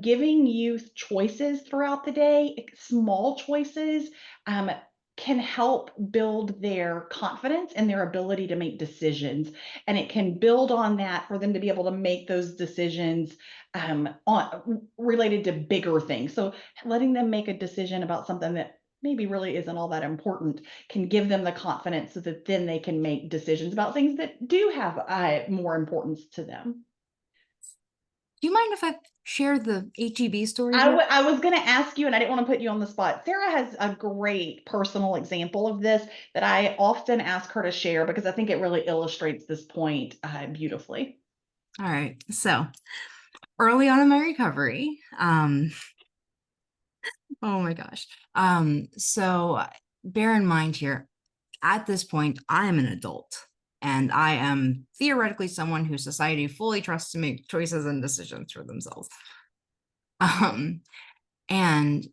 Speaker 1: Giving youth choices throughout the day, small choices, um, can help build their confidence and their ability to make decisions. And it can build on that for them to be able to make those decisions related to bigger things. So letting them make a decision about something that maybe really isn't all that important can give them the confidence so that then they can make decisions about things that do have more importance to them.
Speaker 3: do you mind if I share the HEB story
Speaker 1: I
Speaker 3: here?
Speaker 1: was going to ask you, and I didn't want to put you on the spot. Sarah has a great personal example of this that I often ask her to share because I think it really illustrates this point beautifully.
Speaker 3: All right. So early on in my recovery, oh my gosh. So bear in mind here, at this point, I am an adult and I am theoretically someone who society fully trusts to make choices and decisions for themselves. Um, and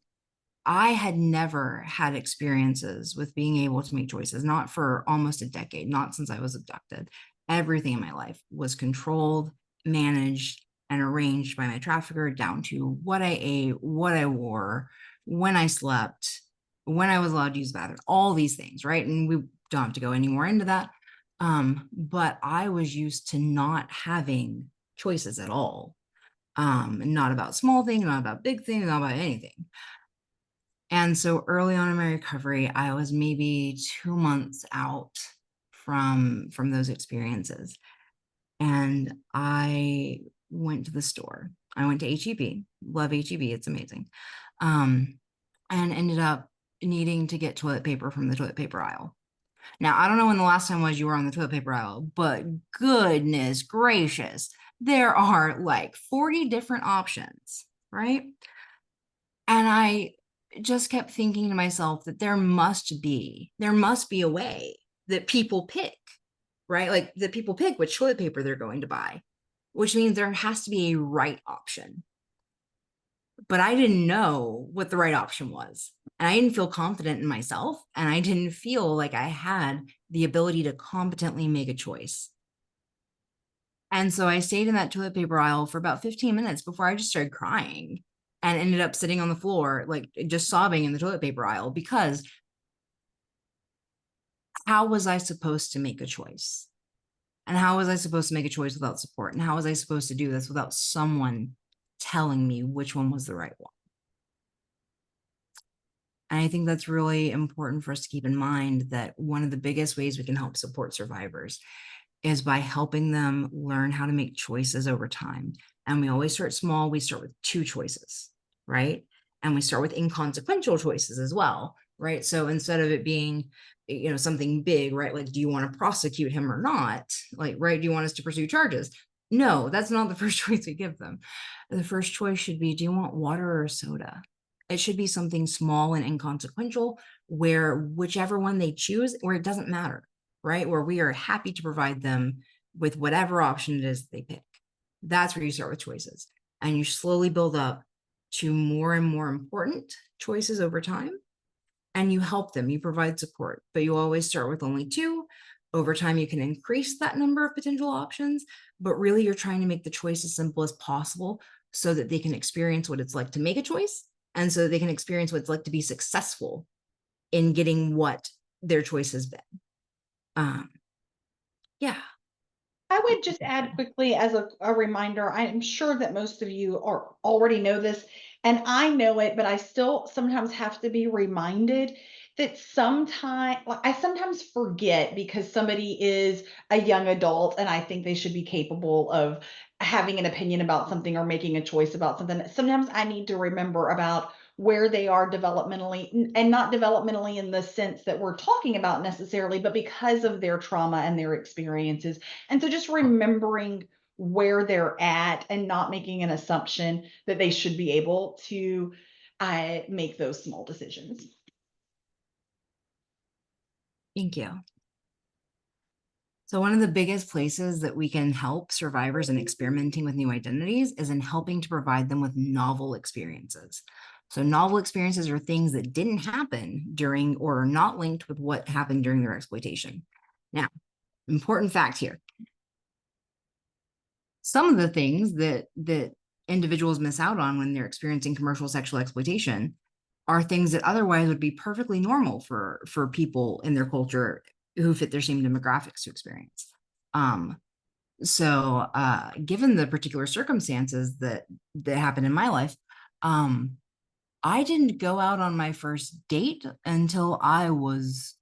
Speaker 3: I had never had experiences with being able to make choices, not for almost a decade, not since I was abducted. Everything in my life was controlled, managed, and arranged by my trafficker down to what I ate, what I wore, when I slept, when I was allowed to use the bathroom, all these things, right? And we don't have to go any more into that. But I was used to not having choices at all. Not about small things, not about big things, not about anything. And so early on in my recovery, I was maybe 2 months out from those experiences. And I went to the store. I went to HEB, love HEB, it's amazing. And ended up needing to get toilet paper from the toilet paper aisle. Now, I don't know when the last time was you were on the toilet paper aisle, but goodness gracious, there are like 40 different options, right? And I just kept thinking to myself that there must be a way that people pick, right? Like that people pick which toilet paper they're going to buy, which means there has to be a right option. But I didn't know what the right option was. And I didn't feel confident in myself. And I didn't feel like I had the ability to competently make a choice. And so I stayed in that toilet paper aisle for about 15 minutes before I just started crying and ended up sitting on the floor, like just sobbing in the toilet paper aisle, because how was I supposed to make a choice? And how was I supposed to make a choice without support? And how was I supposed to do this without someone telling me which one was the right one? And I think that's really important for us to keep in mind, that one of the biggest ways we can help support survivors is by helping them learn how to make choices over time. And we always start small. We start with 2 choices, right? And we start with inconsequential choices as well, right? So instead of it being, something big, right? Like, do you want to prosecute him or not? Like, right? Do you want us to pursue charges? No, that's not the first choice we give them. The first choice should be, do you want water or soda? It should be something small and inconsequential, where whichever one they choose, where it doesn't matter, right? Where we are happy to provide them with whatever option it is they pick. That's where you start with choices. And you slowly build up to more and more important choices over time. And you help them, you provide support, but you always start with only 2. Over time, you can increase that number of potential options, but really you're trying to make the choice as simple as possible so that they can experience what it's like to make a choice, and so they can experience what it's like to be successful in getting what their choice has been. Yeah.
Speaker 1: I would just add quickly as a reminder, I'm sure that most of you are already know this, and I know it, but I still sometimes have to be reminded that I sometimes forget, because somebody is a young adult and I think they should be capable of having an opinion about something or making a choice about something. Sometimes I need to remember about where they are developmentally, and not developmentally in the sense that we're talking about necessarily, but because of their trauma and their experiences. And so just remembering where they're at and not making an assumption that they should be able to make those small decisions.
Speaker 3: Thank you. So one of the biggest places that we can help survivors in experimenting with new identities is in helping to provide them with novel experiences. So novel experiences are things that didn't happen during, or are not linked with what happened during their exploitation. Now, important fact here. Some of the things that individuals miss out on when they're experiencing commercial sexual exploitation are things that otherwise would be perfectly normal for people in their culture who fit their same demographics to experience. So given the particular circumstances that happened in my life, I didn't go out on my first date until I was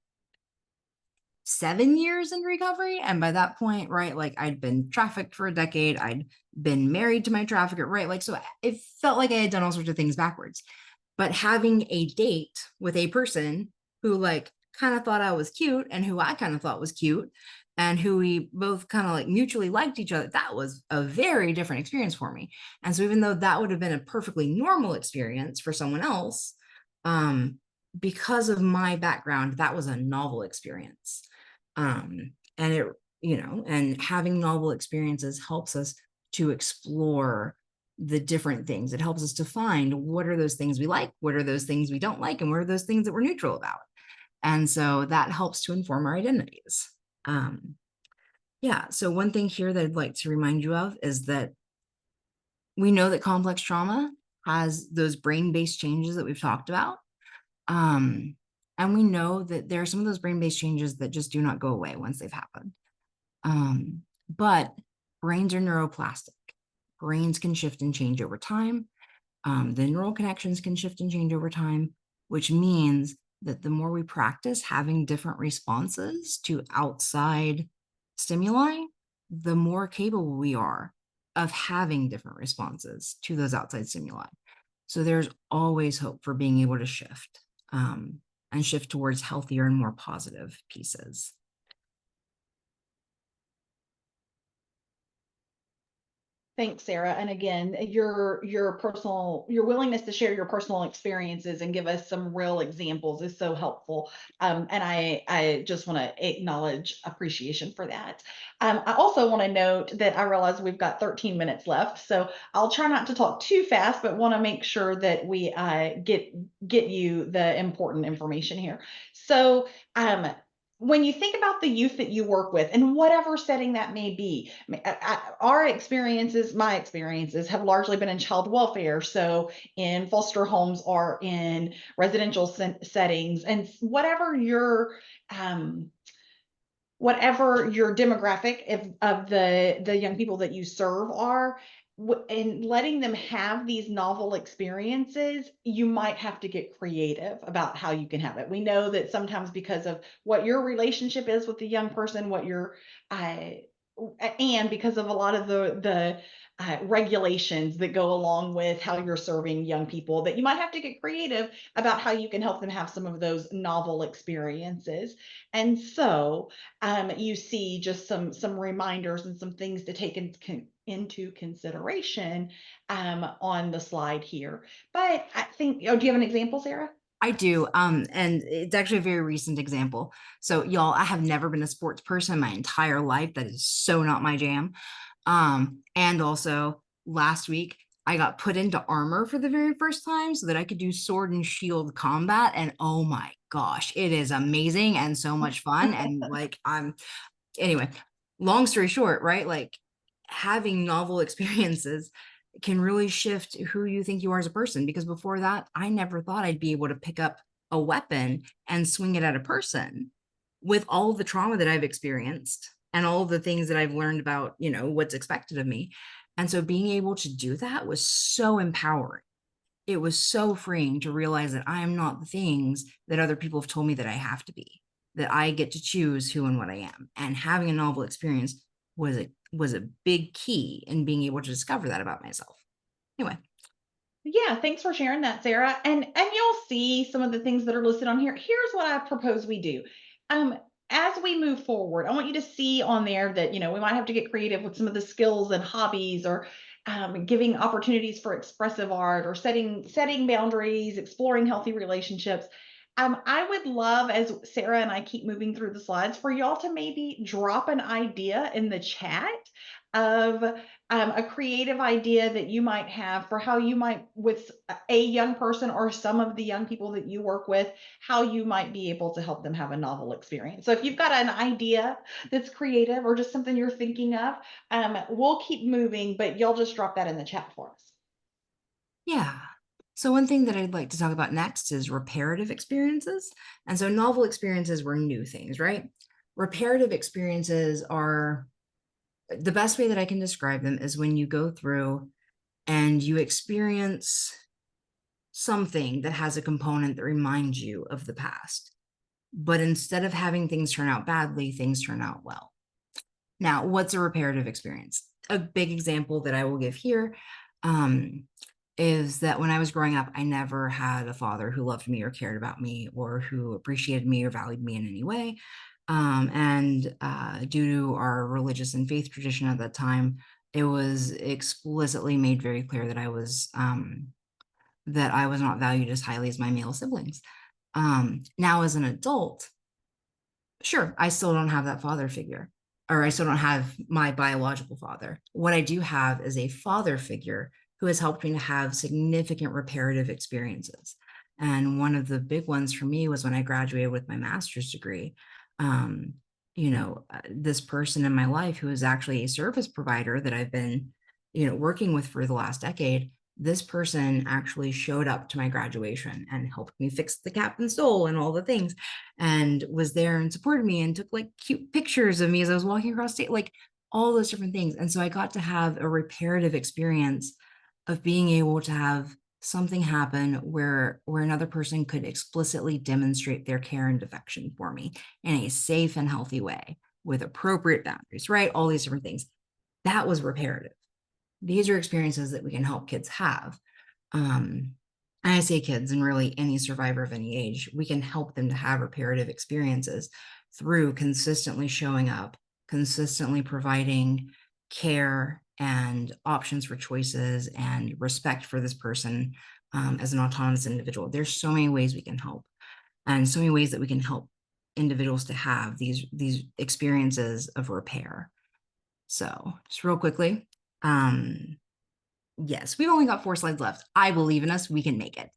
Speaker 3: 7 years in recovery. And by that point, right, like I'd been trafficked for a decade, I'd been married to my trafficker, right? Like, so it felt like I had done all sorts of things backwards. But having a date with a person who like kind of thought I was cute and who I kind of thought was cute, and who we both kind of like mutually liked each other, that was a very different experience for me. And so even though that would have been a perfectly normal experience for someone else, because of my background, that was a novel experience. And it, and having novel experiences helps us to explore the different things. It helps us to find what are those things we like, what are those things we don't like, and what are those things that we're neutral about. And so that helps to inform our identities. Yeah, so one thing here that I'd like to remind you of is that we know that complex trauma has those brain-based changes that we've talked about. And we know that there are some of those brain-based changes that just do not go away once they've happened. But brains are neuroplastic. Brains can shift and change over time. The neural connections can shift and change over time, which means that the more we practice having different responses to outside stimuli, the more capable we are of having different responses to those outside stimuli. So there's always hope for being able to shift and shift towards healthier and more positive pieces.
Speaker 1: Thanks, Sarah. And again, your willingness to share your personal experiences and give us some real examples is so helpful. And I just want to acknowledge appreciation for that. I also want to note that I realize we've got 13 minutes left, so I'll try not to talk too fast, but want to make sure that we get you the important information here. So when you think about the youth that you work with in whatever setting that may be, our experiences, my experiences have largely been in child welfare. So in foster homes or in residential settings, and whatever your demographic of the young people that you serve are, and letting them have these novel experiences, you might have to get creative about how you can have it. We know that sometimes because of what your relationship is with the young person, what your and because of a lot of the regulations that go along with how you're serving young people, that you might have to get creative about how you can help them have some of those novel experiences. And so you see just some reminders and some things to take into consideration on the slide here. But I think, do you have an example, Sarah?
Speaker 3: I do. And it's actually a very recent example. So y'all, I have never been a sports person my entire life. That is so not my jam. And also last week I got put into armor for the very first time so that I could do sword and shield combat. And oh my gosh, it is amazing and so much fun. And like, anyway, long story short, right? Like having novel experiences can really shift who you think you are as a person. Because before that, I never thought I'd be able to pick up a weapon and swing it at a person with all the trauma that I've experienced and all the things that I've learned about, what's expected of me. And so being able to do that was so empowering. It was so freeing to realize that I am not the things that other people have told me that I have to be, that I get to choose who and what I am. And having a novel experience was a big key in being able to discover that about myself. Anyway.
Speaker 1: Yeah, thanks for sharing that, Sarah. And you'll see some of the things that are listed on here. Here's what I propose we do. As we move forward, I want you to see on there that, we might have to get creative with some of the skills and hobbies, or giving opportunities for expressive art, or setting boundaries, exploring healthy relationships. I would love, as Sarah and I keep moving through the slides, for y'all to maybe drop an idea in the chat of a creative idea that you might have for how you might, with a young person or some of the young people that you work with, how you might be able to help them have a novel experience. So if you've got an idea that's creative or just something you're thinking of, we'll keep moving, but you'll just drop that in the chat for us.
Speaker 3: Yeah. So one thing that I'd like to talk about next is reparative experiences. And so novel experiences were new things, right? Reparative experiences are, the best way that I can describe them is when you go through and you experience something that has a component that reminds you of the past. But instead of having things turn out badly, things turn out well. Now, what's a reparative experience? A big example that I will give here is that when I was growing up, I never had a father who loved me or cared about me or who appreciated me or valued me in any way. And due to our religious and faith tradition at that time, it was explicitly made very clear that I was not valued as highly as my male siblings. Now, as an adult, sure, I still don't have that father figure, or I still don't have my biological father. What I do have is a father figure who has helped me to have significant reparative experiences. And one of the big ones for me was when I graduated with my master's degree. This person in my life who is actually a service provider that I've been working with for the last decade, this person actually showed up to my graduation and helped me fix the cap and stole and all the things, and was there and supported me and took like cute pictures of me as I was walking across state, like all those different things. And so I got to have a reparative experience of being able to have something happen where another person could explicitly demonstrate their care and affection for me in a safe and healthy way with appropriate boundaries, right? All these different things. That was reparative. These are experiences that we can help kids have. And I say kids, and really any survivor of any age, we can help them to have reparative experiences through consistently showing up, consistently providing care and options for choices and respect for this person as an autonomous individual. There's so many ways we can help, and so many ways that we can help individuals to have these experiences of repair. So just real quickly, yes, we've only got 4 slides left. I believe in us, we can make it.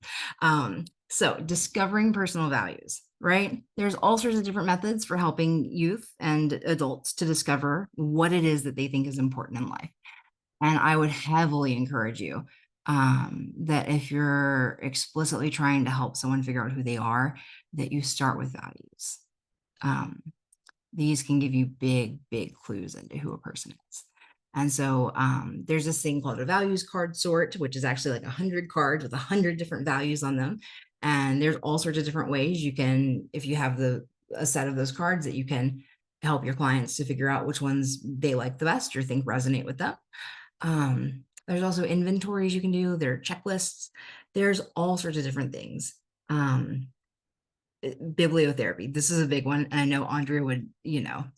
Speaker 3: So discovering personal values, right? There's all sorts of different methods for helping youth and adults to discover what it is that they think is important in life. And I would heavily encourage you that if you're explicitly trying to help someone figure out who they are, that you start with values. These can give you big clues into who a person is. And so there's this thing called a values card sort, which is actually like 100 cards with 100 different values on them. And there's all sorts of different ways you can, if you have a set of those cards, that you can help your clients to figure out which ones they like the best or think resonate with them. There's also inventories you can do. There are checklists. There's all sorts of different things. Bibliotherapy, this is a big one, and I know Andrea would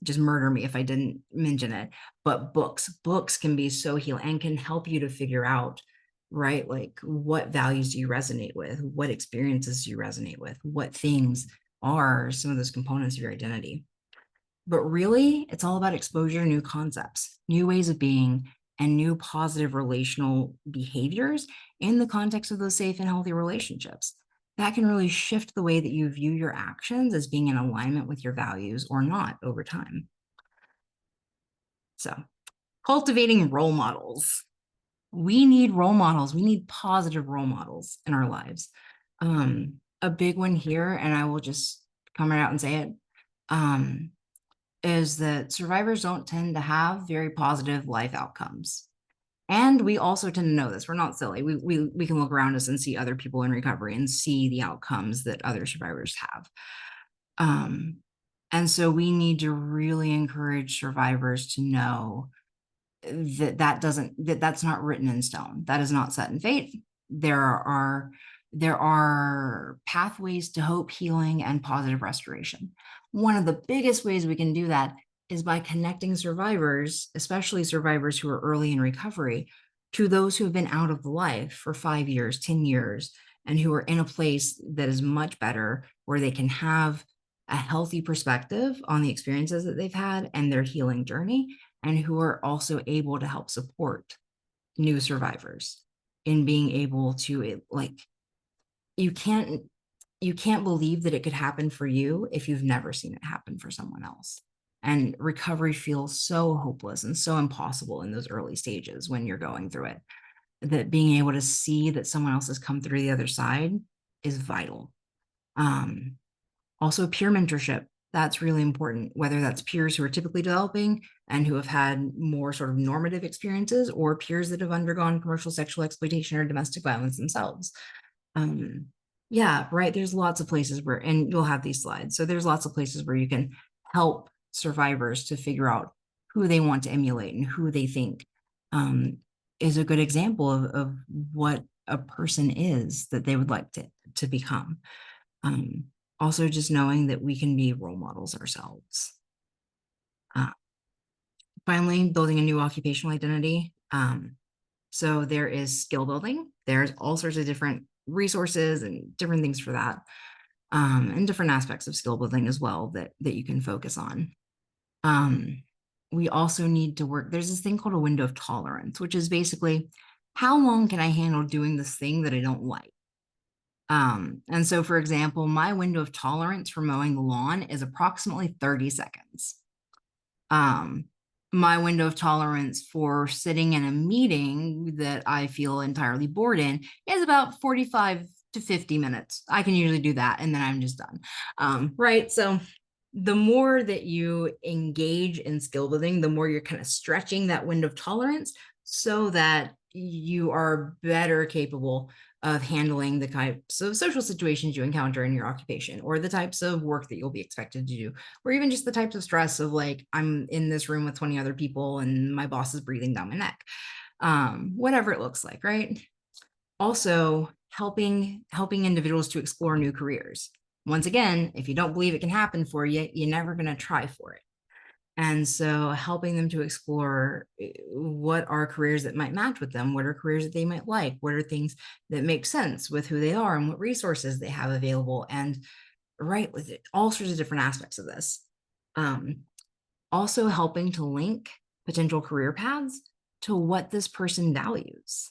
Speaker 3: just murder me if I didn't mention it, but books can be so healing and can help you to figure out, right, like what values do you resonate with, what experiences do you resonate with, what things are some of those components of your identity. But really, it's all about exposure to new concepts, new ways of being, and new positive relational behaviors in the context of those safe and healthy relationships. That can really shift the way that you view your actions as being in alignment with your values or not over time. So, cultivating role models. We need role models. We need positive role models in our lives. A big one here, and I will just come right out and say it, is that survivors don't tend to have very positive life outcomes. And we also tend to know this. We're not silly. We can look around us and see other people in recovery and see the outcomes that other survivors have. And so we need to really encourage survivors to know that that's not written in stone. That is not set in fate. There are pathways to hope, healing, and positive restoration. One of the biggest ways we can do that is by connecting survivors, especially survivors who are early in recovery, to those who have been out of the life for 5 years, 10 years, and who are in a place that is much better, where they can have a healthy perspective on the experiences that they've had and their healing journey, and who are also able to help support new survivors in being able to, like, you can't believe that it could happen for you if you've never seen it happen for someone else. And recovery feels so hopeless and so impossible in those early stages when you're going through it, that being able to see that someone else has come through the other side is vital. Also, peer mentorship, that's really important, whether that's peers who are typically developing and who have had more sort of normative experiences, or peers that have undergone commercial sexual exploitation or domestic violence themselves. Yeah, right. There's lots of places where, and you'll have these slides. So there's lots of places where you can help survivors to figure out who they want to emulate and who they think is a good example of what a person is that they would like to become. Also, just knowing that we can be role models ourselves. Finally, building a new occupational identity. So there is skill building. There's all sorts of different resources and different things for that, and different aspects of skill building as well that you can focus on. We also need to work. There's this thing called a window of tolerance, which is basically, how long can I handle doing this thing that I don't like? And so, for example, my window of tolerance for mowing the lawn is approximately 30 seconds. my window of tolerance for sitting in a meeting that I feel entirely bored in is about 45 to 50 minutes. I can usually do that and then I'm just done. Right. So the more that you engage in skill building, the more you're kind of stretching that window of tolerance so that you are better capable of handling the types of social situations you encounter in your occupation, or the types of work that you'll be expected to do, or even just the types of stress of like, I'm in this room with 20 other people and my boss is breathing down my neck. Whatever it looks like, right? Also, helping individuals to explore new careers. Once again, if you don't believe it can happen for you, you're never going to try for it. And so helping them to explore what are careers that might match with them, what are careers that they might like, what are things that make sense with who they are and what resources they have available, and right with it, all sorts of different aspects of this. Also helping to link potential career paths to what this person values.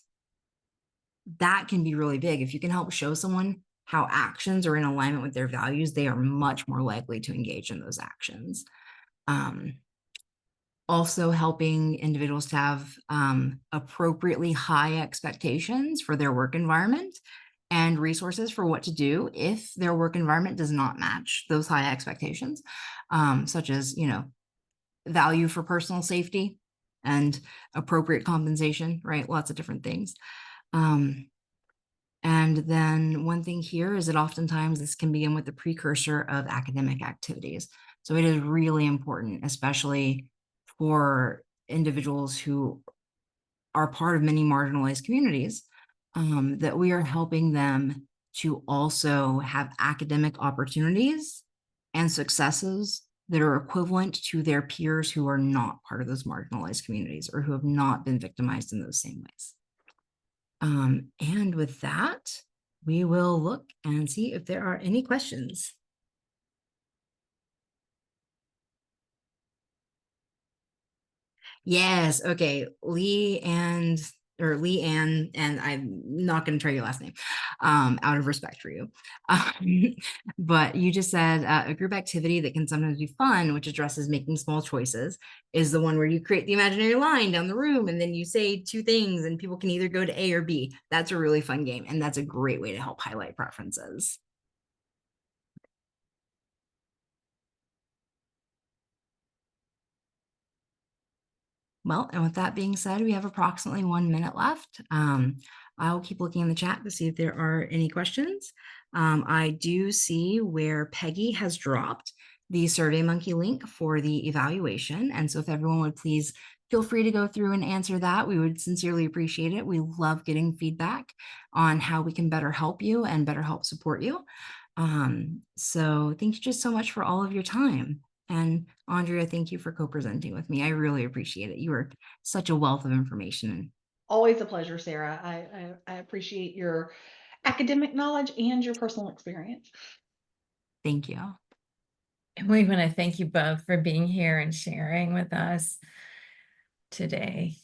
Speaker 3: That can be really big. If you can help show someone how actions are in alignment with their values, they are much more likely to engage in those actions. Also helping individuals to have appropriately high expectations for their work environment and resources for what to do if their work environment does not match those high expectations, such as, value for personal safety and appropriate compensation, right? Lots of different things. And then one thing here is that oftentimes this can begin with the precursor of academic activities. So it is really important, especially for individuals who are part of many marginalized communities, that we are helping them to also have academic opportunities and successes that are equivalent to their peers who are not part of those marginalized communities or who have not been victimized in those same ways. And with that, we will look and see if there are any questions. Yes. Okay. Lee Ann, and I'm not going to try your last name out of respect for you. But you just said a group activity that can sometimes be fun, which addresses making small choices, is the one where you create the imaginary line down the room and then you say two things and people can either go to A or B. That's a really fun game. And that's a great way to help highlight preferences. Well, and with that being said, we have approximately 1 minute left. I'll keep looking in the chat to see if there are any questions. I do see where Peggy has dropped the SurveyMonkey link for the evaluation. And so if everyone would please feel free to go through and answer that, we would sincerely appreciate it. We love getting feedback on how we can better help you and better help support you. So thank you just so much for all of your time. And Andrea, thank you for co-presenting with me. I really appreciate it. You are such a wealth of information.
Speaker 1: Always a pleasure, Sarah. I appreciate your academic knowledge and your personal experience.
Speaker 3: Thank you.
Speaker 4: And we want to thank you both for being here and sharing with us today.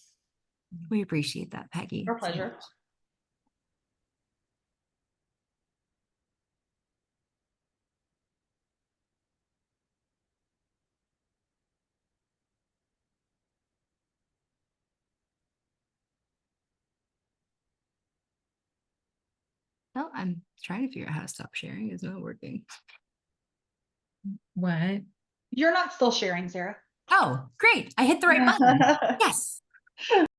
Speaker 3: We appreciate that, Peggy.
Speaker 1: Our pleasure.
Speaker 3: Well, I'm trying to figure out how to stop sharing. It's not working.
Speaker 4: What?
Speaker 1: You're not still sharing, Sarah.
Speaker 3: Oh, great. I hit the right button. Yes.